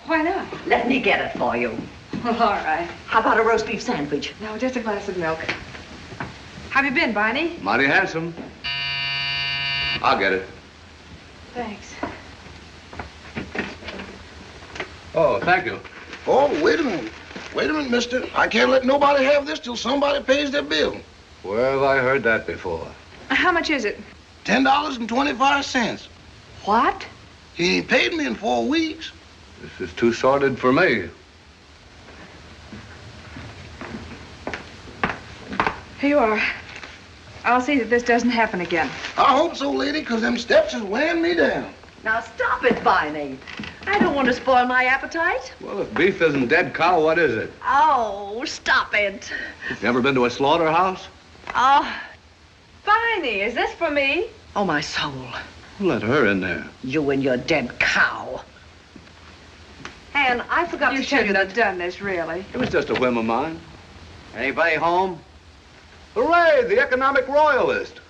Why not? Let me get it for you. Well, all right. How about a roast beef sandwich? No, just a glass of milk. How have you been, Barney? Mighty handsome. I'll get it. Thanks. Oh, thank you. Oh, wait a minute. Wait a minute, mister. I can't let nobody have this till somebody pays their bill. Where have I heard that before? How much is it? $10.25. What? He ain't paid me in 4 weeks. This is too sordid for me. Here you are. I'll see that this doesn't happen again. I hope so, lady, because them steps is weighing me down. Now stop it, Barney. I don't want to spoil my appetite. Well, if beef isn't dead cow, what is it? Oh, stop it. You ever been to a slaughterhouse? Oh, Barney, is this for me? Oh, my soul. Let her in there. You and your dead cow. And I forgot You to tell you shouldn't that... have done this, really. It was just a whim of mine. Anybody home? Hooray, the economic royalist.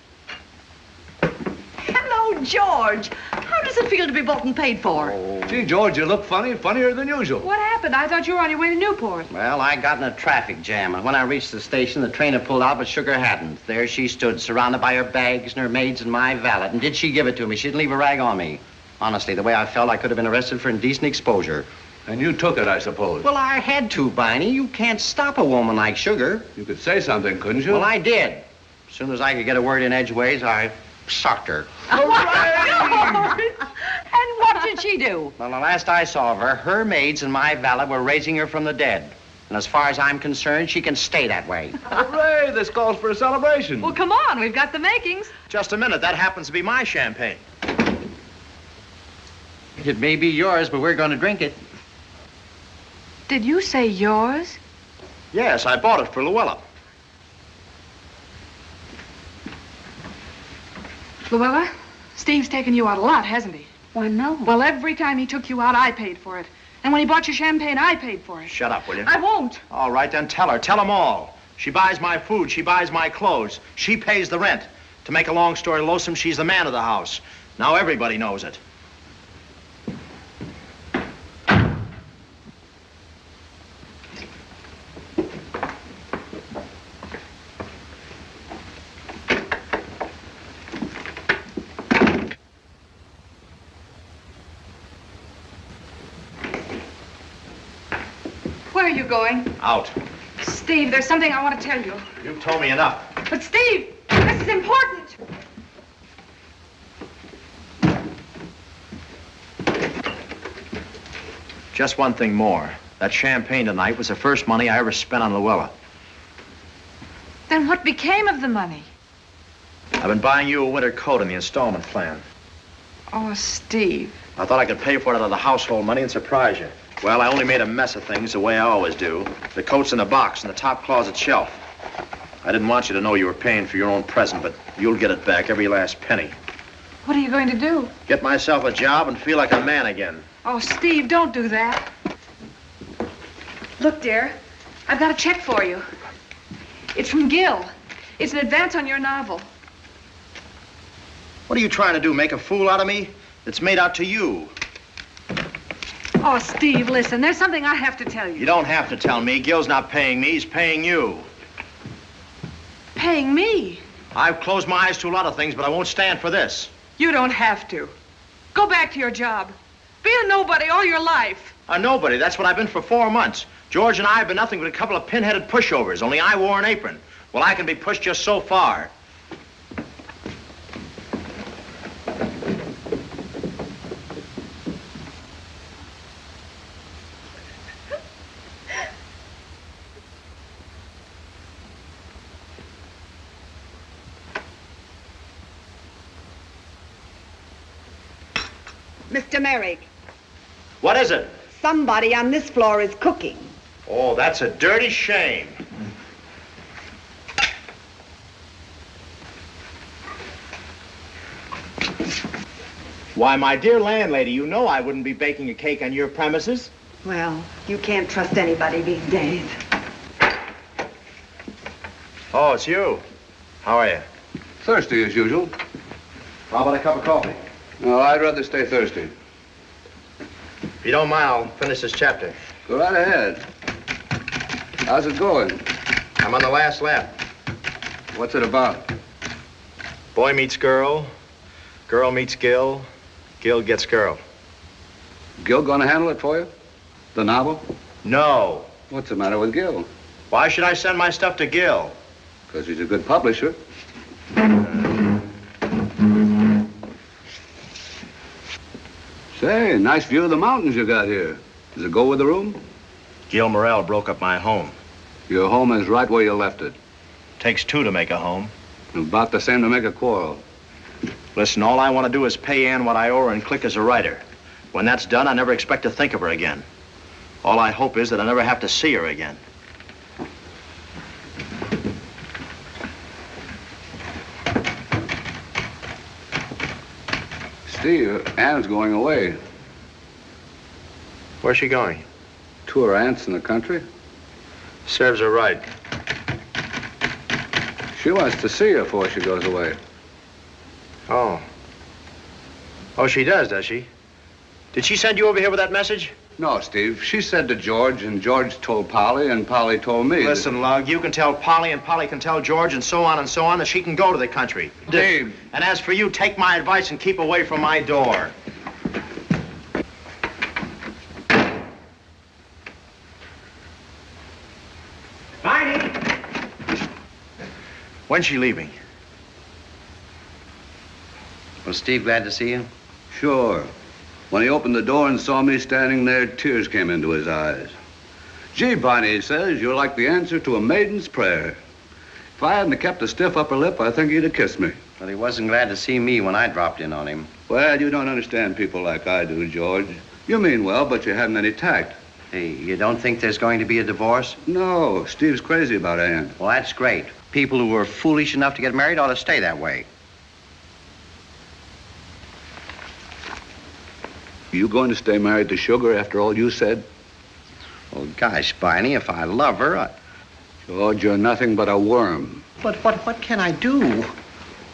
Hello, George. How does it feel to be bought and paid for? Oh. Gee, George, you look funny, funnier than usual. What happened? I thought you were on your way to Newport. Well, I got in a traffic jam, and when I reached the station, the train had pulled out, but Sugar hadn't. There she stood, surrounded by her bags and her maids and my valet. And did she give it to me? She didn't leave a rag on me. Honestly, the way I felt, I could have been arrested for indecent exposure. And you took it, I suppose. Well, I had to, Barney. You can't stop a woman like Sugar. You could say something, couldn't you? Well, I did. As soon as I could get a word in edgeways, I socked her. And what did she do? Well, the last I saw of her, her maids and my valet were raising her from the dead. And as far as I'm concerned, she can stay that way. Hooray, this calls for a celebration. Well, come on, we've got the makings. Just a minute, that happens to be my champagne. It may be yours, but we're going to drink it. Did you say yours? Yes, I bought it for Luella. Luella, Steve's taken you out a lot, hasn't he? Why, no. Well, every time he took you out, I paid for it. And when he bought you champagne, I paid for it. Shut up, will you? I won't. All right, then tell her. Tell them all. She buys my food. She buys my clothes. She pays the rent. To make a long story lonesome, she's the man of the house. Now everybody knows it. Where are you going? Out. Steve, there's something I want to tell you. You've told me enough. But Steve, this is important. Just one thing more. That champagne tonight was the first money I ever spent on Luella. Then what became of the money? I've been buying you a winter coat in the installment plan. Oh, Steve. I thought I could pay for it out of the household money and surprise you. Well, I only made a mess of things the way I always do. The coat's in a box in the top closet shelf. I didn't want you to know you were paying for your own present, but you'll get it back, every last penny. What are you going to do? Get myself a job and feel like a man again. Oh, Steve, don't do that. Look, dear, I've got a check for you. It's from Gil. It's an advance on your novel. What are you trying to do, make a fool out of me? It's made out to you. Oh, Steve, listen, there's something I have to tell you. You don't have to tell me. Gil's not paying me. He's paying you. Paying me? I've closed my eyes to a lot of things, but I won't stand for this. You don't have to. Go back to your job. Be a nobody all your life. A nobody. That's what I've been for 4 months. George and I have been nothing but a couple of pin-headed pushovers, only I wore an apron. Well, I can be pushed just so far. Mr. Merrick, What is it? somebody on this floor is cooking. Oh, that's a dirty shame. Why, my dear landlady, you know I wouldn't be baking a cake on your premises. Well, you can't trust anybody these days. Oh, it's you. How are you? Thirsty as usual. How about a cup of coffee? No, I'd rather stay thirsty. If you don't mind, I'll finish this chapter. Go right ahead. How's it going? I'm on the last lap. What's it about? Boy meets girl, girl meets Gil, Gil gets girl. Gil gonna handle it for you? The novel? No. What's the matter with Gil? Why should I send my stuff to Gil? Because he's a good publisher. Say, nice view of the mountains you got here. Does it go with the room? Gil Morrell broke up my home. Your home is right where you left it. Takes 2 to make a home. About the same to make a quarrel. Listen, all I want to do is pay Ann what I owe her and click as a writer. When that's done, I never expect to think of her again. All I hope is that I never have to see her again. Steve, Ann's going away. Where's she going? To her aunts in the country. Serves her right. She wants to see you before she goes away. Oh. Oh, she does she? Did she send you over here with that message? No, Steve. She said to George, and George told Polly, and Polly told me. Listen, Lug, you can tell Polly, and Polly can tell George, and so on, that she can go to the country. Dave. And as for you, take my advice and keep away from my door. Tiny! When's she leaving? Was Steve glad to see you? Sure. When he opened the door and saw me standing there, tears came into his eyes. Gee, Barney, he says, you're like the answer to a maiden's prayer. If I hadn't kept a stiff upper lip, I think he'd have kissed me. But he wasn't glad to see me when I dropped in on him. Well, you don't understand people like I do, George. You mean well, but you haven't any tact. Hey, you don't think there's going to be a divorce? No, Steve's crazy about Ann. Well, that's great. People who are foolish enough to get married ought to stay that way. You going to stay married to Sugar after all you said? Oh, gosh, Barney, if I love her, George, you're nothing but a worm. But what can I do?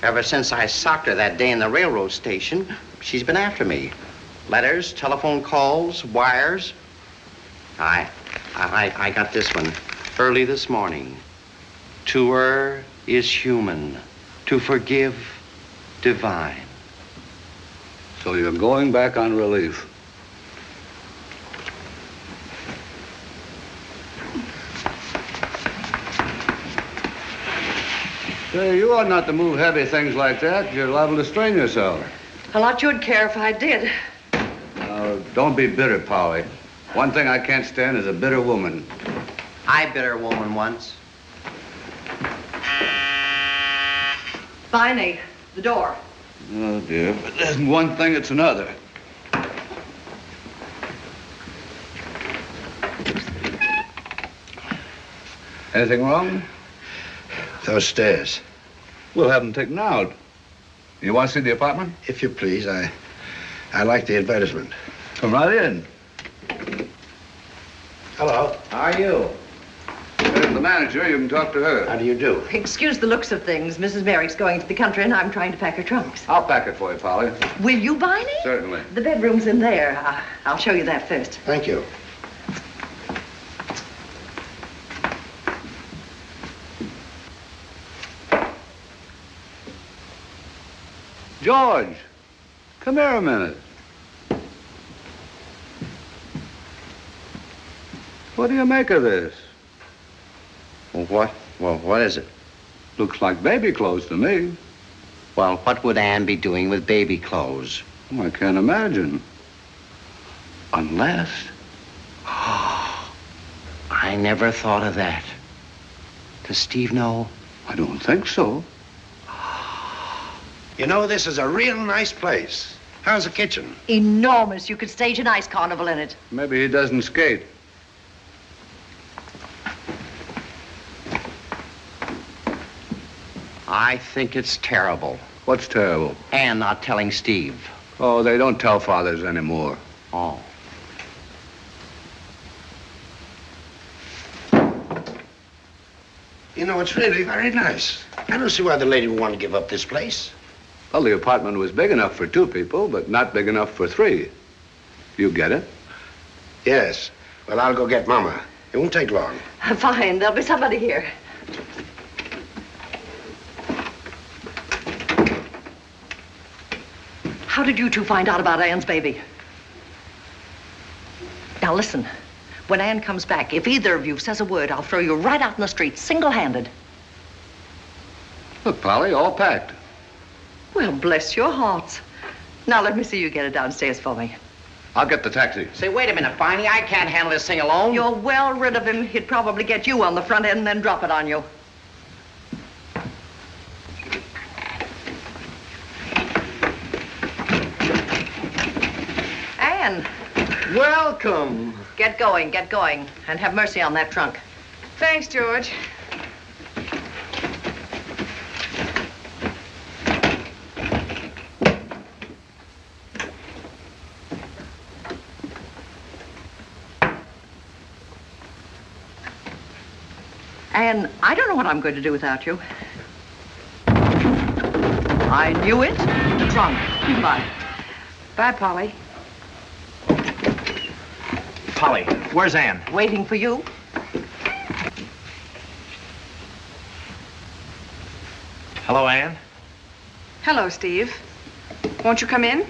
Ever since I socked her that day in the railroad station, she's been after me. Letters, telephone calls, wires. I got this one early this morning. To err is human, to forgive divine. So you're going back on relief. Say, you ought not to move heavy things like that. You're liable to strain yourself. A lot you'd care if I did. Now, don't be bitter, Polly. One thing I can't stand is a bitter woman. I bit a woman once. Viney, the door. Oh, dear. But there's one thing, it's another. Anything wrong? Those stairs. We'll have them taken out. You want to see the apartment? If you please, I like the advertisement. Come right in. Hello. How are you? There's the manager. You can talk to her. How do you do? Excuse the looks of things. Mrs. Merrick's going to the country, and I'm trying to pack her trunks. I'll pack it for you, Polly. Will you buy any? Certainly. The bedroom's in there. I'll show you that first. Thank you. George, come here a minute. What do you make of this? Well, what? Well, what is it? Looks like baby clothes to me. Well, what would Anne be doing with baby clothes? Oh, I can't imagine. Unless... I never thought of that. Does Steve know? I don't think so. You know, this is a real nice place. How's the kitchen? Enormous. You could stage an ice carnival in it. Maybe he doesn't skate. I think it's terrible. What's terrible? Anne not telling Steve. Oh, they don't tell fathers anymore. Oh. You know, it's really very nice. I don't see why the lady would want to give up this place. Well, the apartment was big enough for 2 people, but not big enough for 3. You get it? Yes. Well, I'll go get Mama. It won't take long. Fine. There'll be somebody here. How did you two find out about Anne's baby? Now, listen. When Anne comes back, if either of you says a word, I'll throw you right out in the street, single-handed. Look, Polly, all packed. Well, bless your hearts. Now, let me see you get it downstairs for me. I'll get the taxi. Say, wait a minute, Barney. I can't handle this thing alone. You're well rid of him. He'd probably get you on the front end and then drop it on you. Anne. Welcome. Get going, and have mercy on that trunk. Thanks, George. Anne, I don't know what I'm going to do without you. I knew it. The trunk. Bye. Bye, Polly. Polly, where's Anne? Waiting for you. Hello, Anne. Hello, Steve. Won't you come in?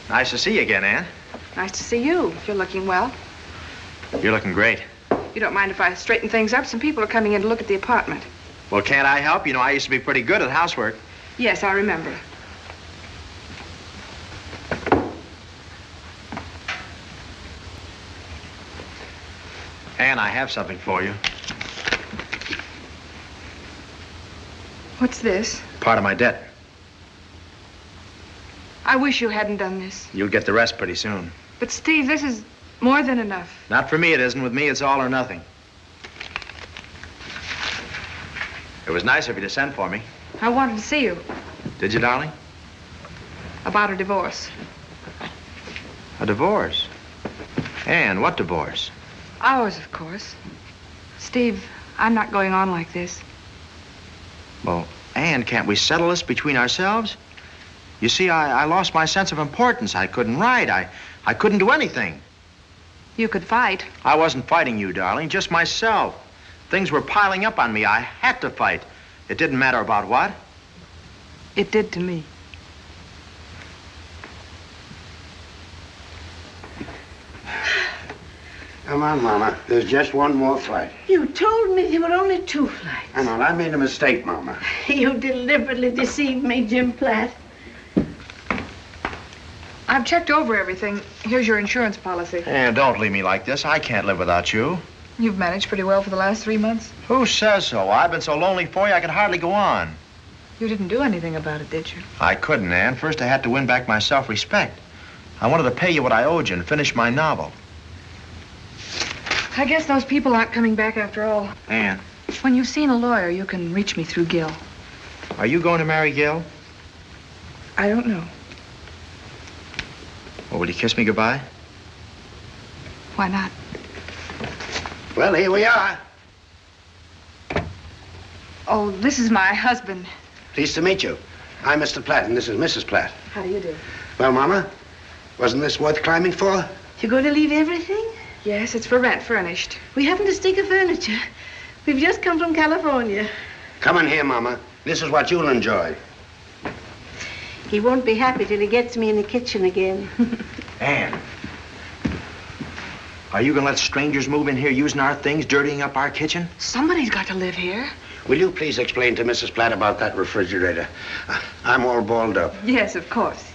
Nice to see you again, Anne. Nice to see you. You're looking well. You're looking great. You don't mind if I straighten things up? Some people are coming in to look at the apartment. Well, can't I help? You know, I used to be pretty good at housework. Yes, I remember. Anne, I have something for you. What's this? Part of my debt. I wish you hadn't done this. You'll get the rest pretty soon. But, Steve, this is more than enough. Not for me, it isn't. With me, it's all or nothing. It was nice of you to send for me. I wanted to see you Did you, darling? about a divorce. A divorce? Anne, what divorce? Ours, of course. Steve, I'm not going on like this. Well, Anne, can't we settle this between ourselves? You see, I lost my sense of importance. I couldn't write. I couldn't do anything. You could fight. I wasn't fighting you, darling, just myself. Things were piling up on me. I had to fight. It didn't matter about what. It did to me. Come on, Mama. There's just one more flight. You told me there were only 2 flights. I know. I made a mistake, Mama. You deliberately deceived me, Jim Platt. I've checked over everything. Here's your insurance policy. Anne, don't leave me like this. I can't live without you. You've managed pretty well for the last 3 months. Who says so? I've been so lonely for you, I could hardly go on. You didn't do anything about it, did you? I couldn't, Anne. First, I had to win back my self-respect. I wanted to pay you what I owed you and finish my novel. I guess those people aren't coming back after all. Anne, When you've seen a lawyer, you can reach me through Gil. are you going to marry Gil? I don't know. Well, will you kiss me goodbye? Why not? Well, here we are. Oh, this is my husband. Pleased to meet you. I'm Mr. Platt, and this is Mrs. Platt. How do you do? Well, Mama, wasn't this worth climbing for? You're going to leave everything? Yes, it's for rent, furnished. We haven't a stick of furniture. We've just come from California. Come in here, Mama. This is what you'll enjoy. He won't be happy till he gets me in the kitchen again. Ann, are you gonna let strangers move in here using our things, dirtying up our kitchen? Somebody's got to live here. Will you please explain to Mrs. Platt about that refrigerator? I'm all balled up. Yes, of course.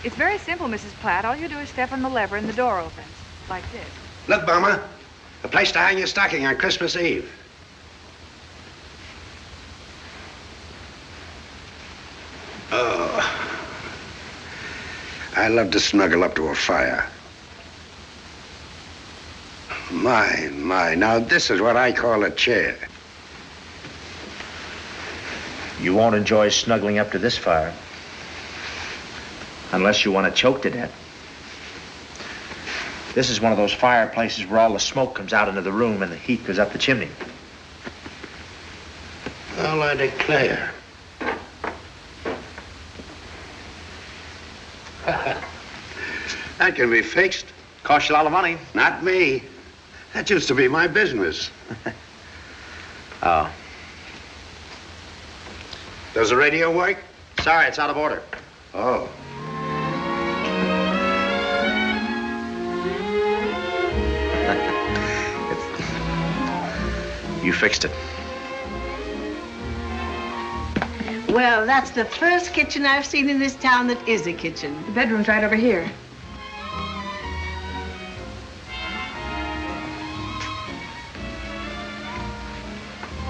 It's very simple, Mrs. Platt. All you do is step on the lever and the door opens. Like this. Look, Mama, a place to hang your stocking on Christmas Eve. Oh, I love to snuggle up to a fire. My, now this is what I call a chair. You won't enjoy snuggling up to this fire. Unless you want to choke to death. This is one of those fireplaces where all the smoke comes out into the room and the heat goes up the chimney. Well, I declare. That can be fixed. Costs you a lot of money. Not me. That used to be my business. Oh. Does the radio work? Sorry, it's out of order. Oh. You fixed it. Well, that's the first kitchen I've seen in this town that is a kitchen. The bedroom's right over here.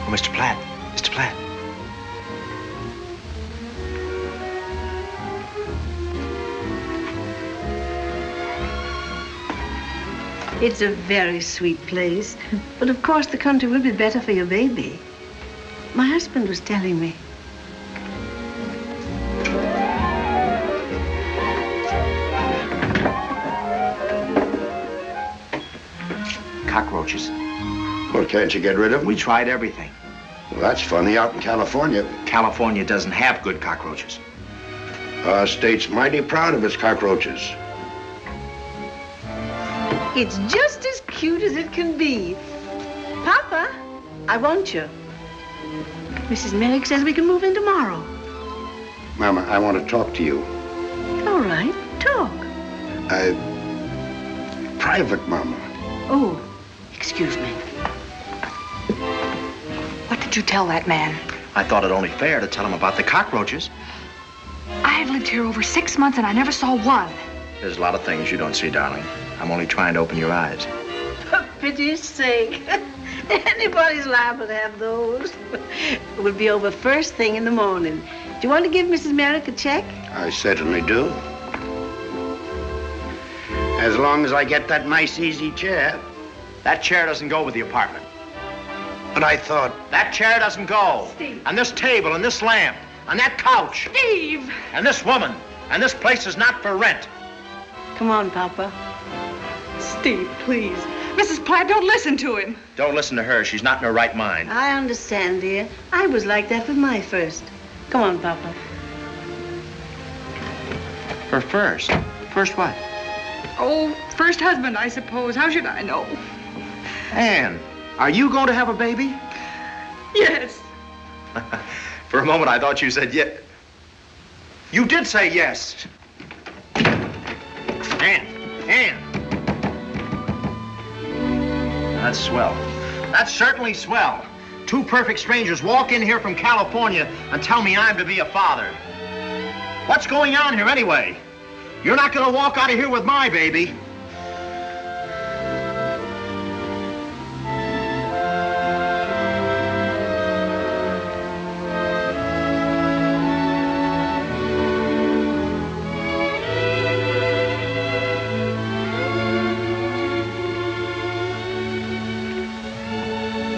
Oh, Mr. Platt. Mr. Platt. It's a very sweet place. But of course the country will be better for your baby. My husband was telling me. Cockroaches. Well, can't you get rid of them? We tried everything. Well, that's funny. Out in California. California doesn't have good cockroaches. Our state's mighty proud of its cockroaches. It's just as cute as it can be. Papa, I want you. Mrs. Merrick says we can move in tomorrow. Mama, I want to talk to you. All right, talk. Private, Mama. Oh, excuse me. What did you tell that man? I thought it only fair to tell him about the cockroaches. I've lived here over 6 months and I never saw one. There's a lot of things you don't see, darling. I'm only trying to open your eyes. For pity's sake. Anybody's liable to have those. It will be over first thing in the morning. Do you want to give Mrs. Merrick a check? I certainly do. As long as I get that nice, easy chair. That chair doesn't go with the apartment. But I thought... That chair doesn't go. Steve. And this table, and this lamp, and that couch. Steve! And this woman. And this place is not for rent. Come on, Papa. Steve, please. Mrs. Platt, don't listen to him. Don't listen to her. She's not in her right mind. I understand, dear. I was like that with my first. Come on, Papa. Her first? First what? Oh, first husband, I suppose. How should I know? Ann, are you going to have a baby? Yes. For a moment, I thought you said yes. You did say yes. Ann. That's swell. That's certainly swell. Two perfect strangers walk in here from California and tell me I'm to be a father. What's going on here anyway? You're not going to walk out of here with my baby.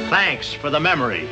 Thanks for the memory.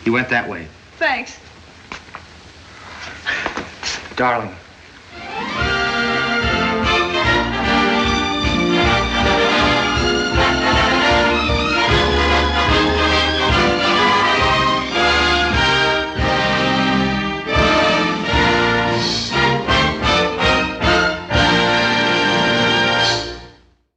He went that way. Thanks. Darling,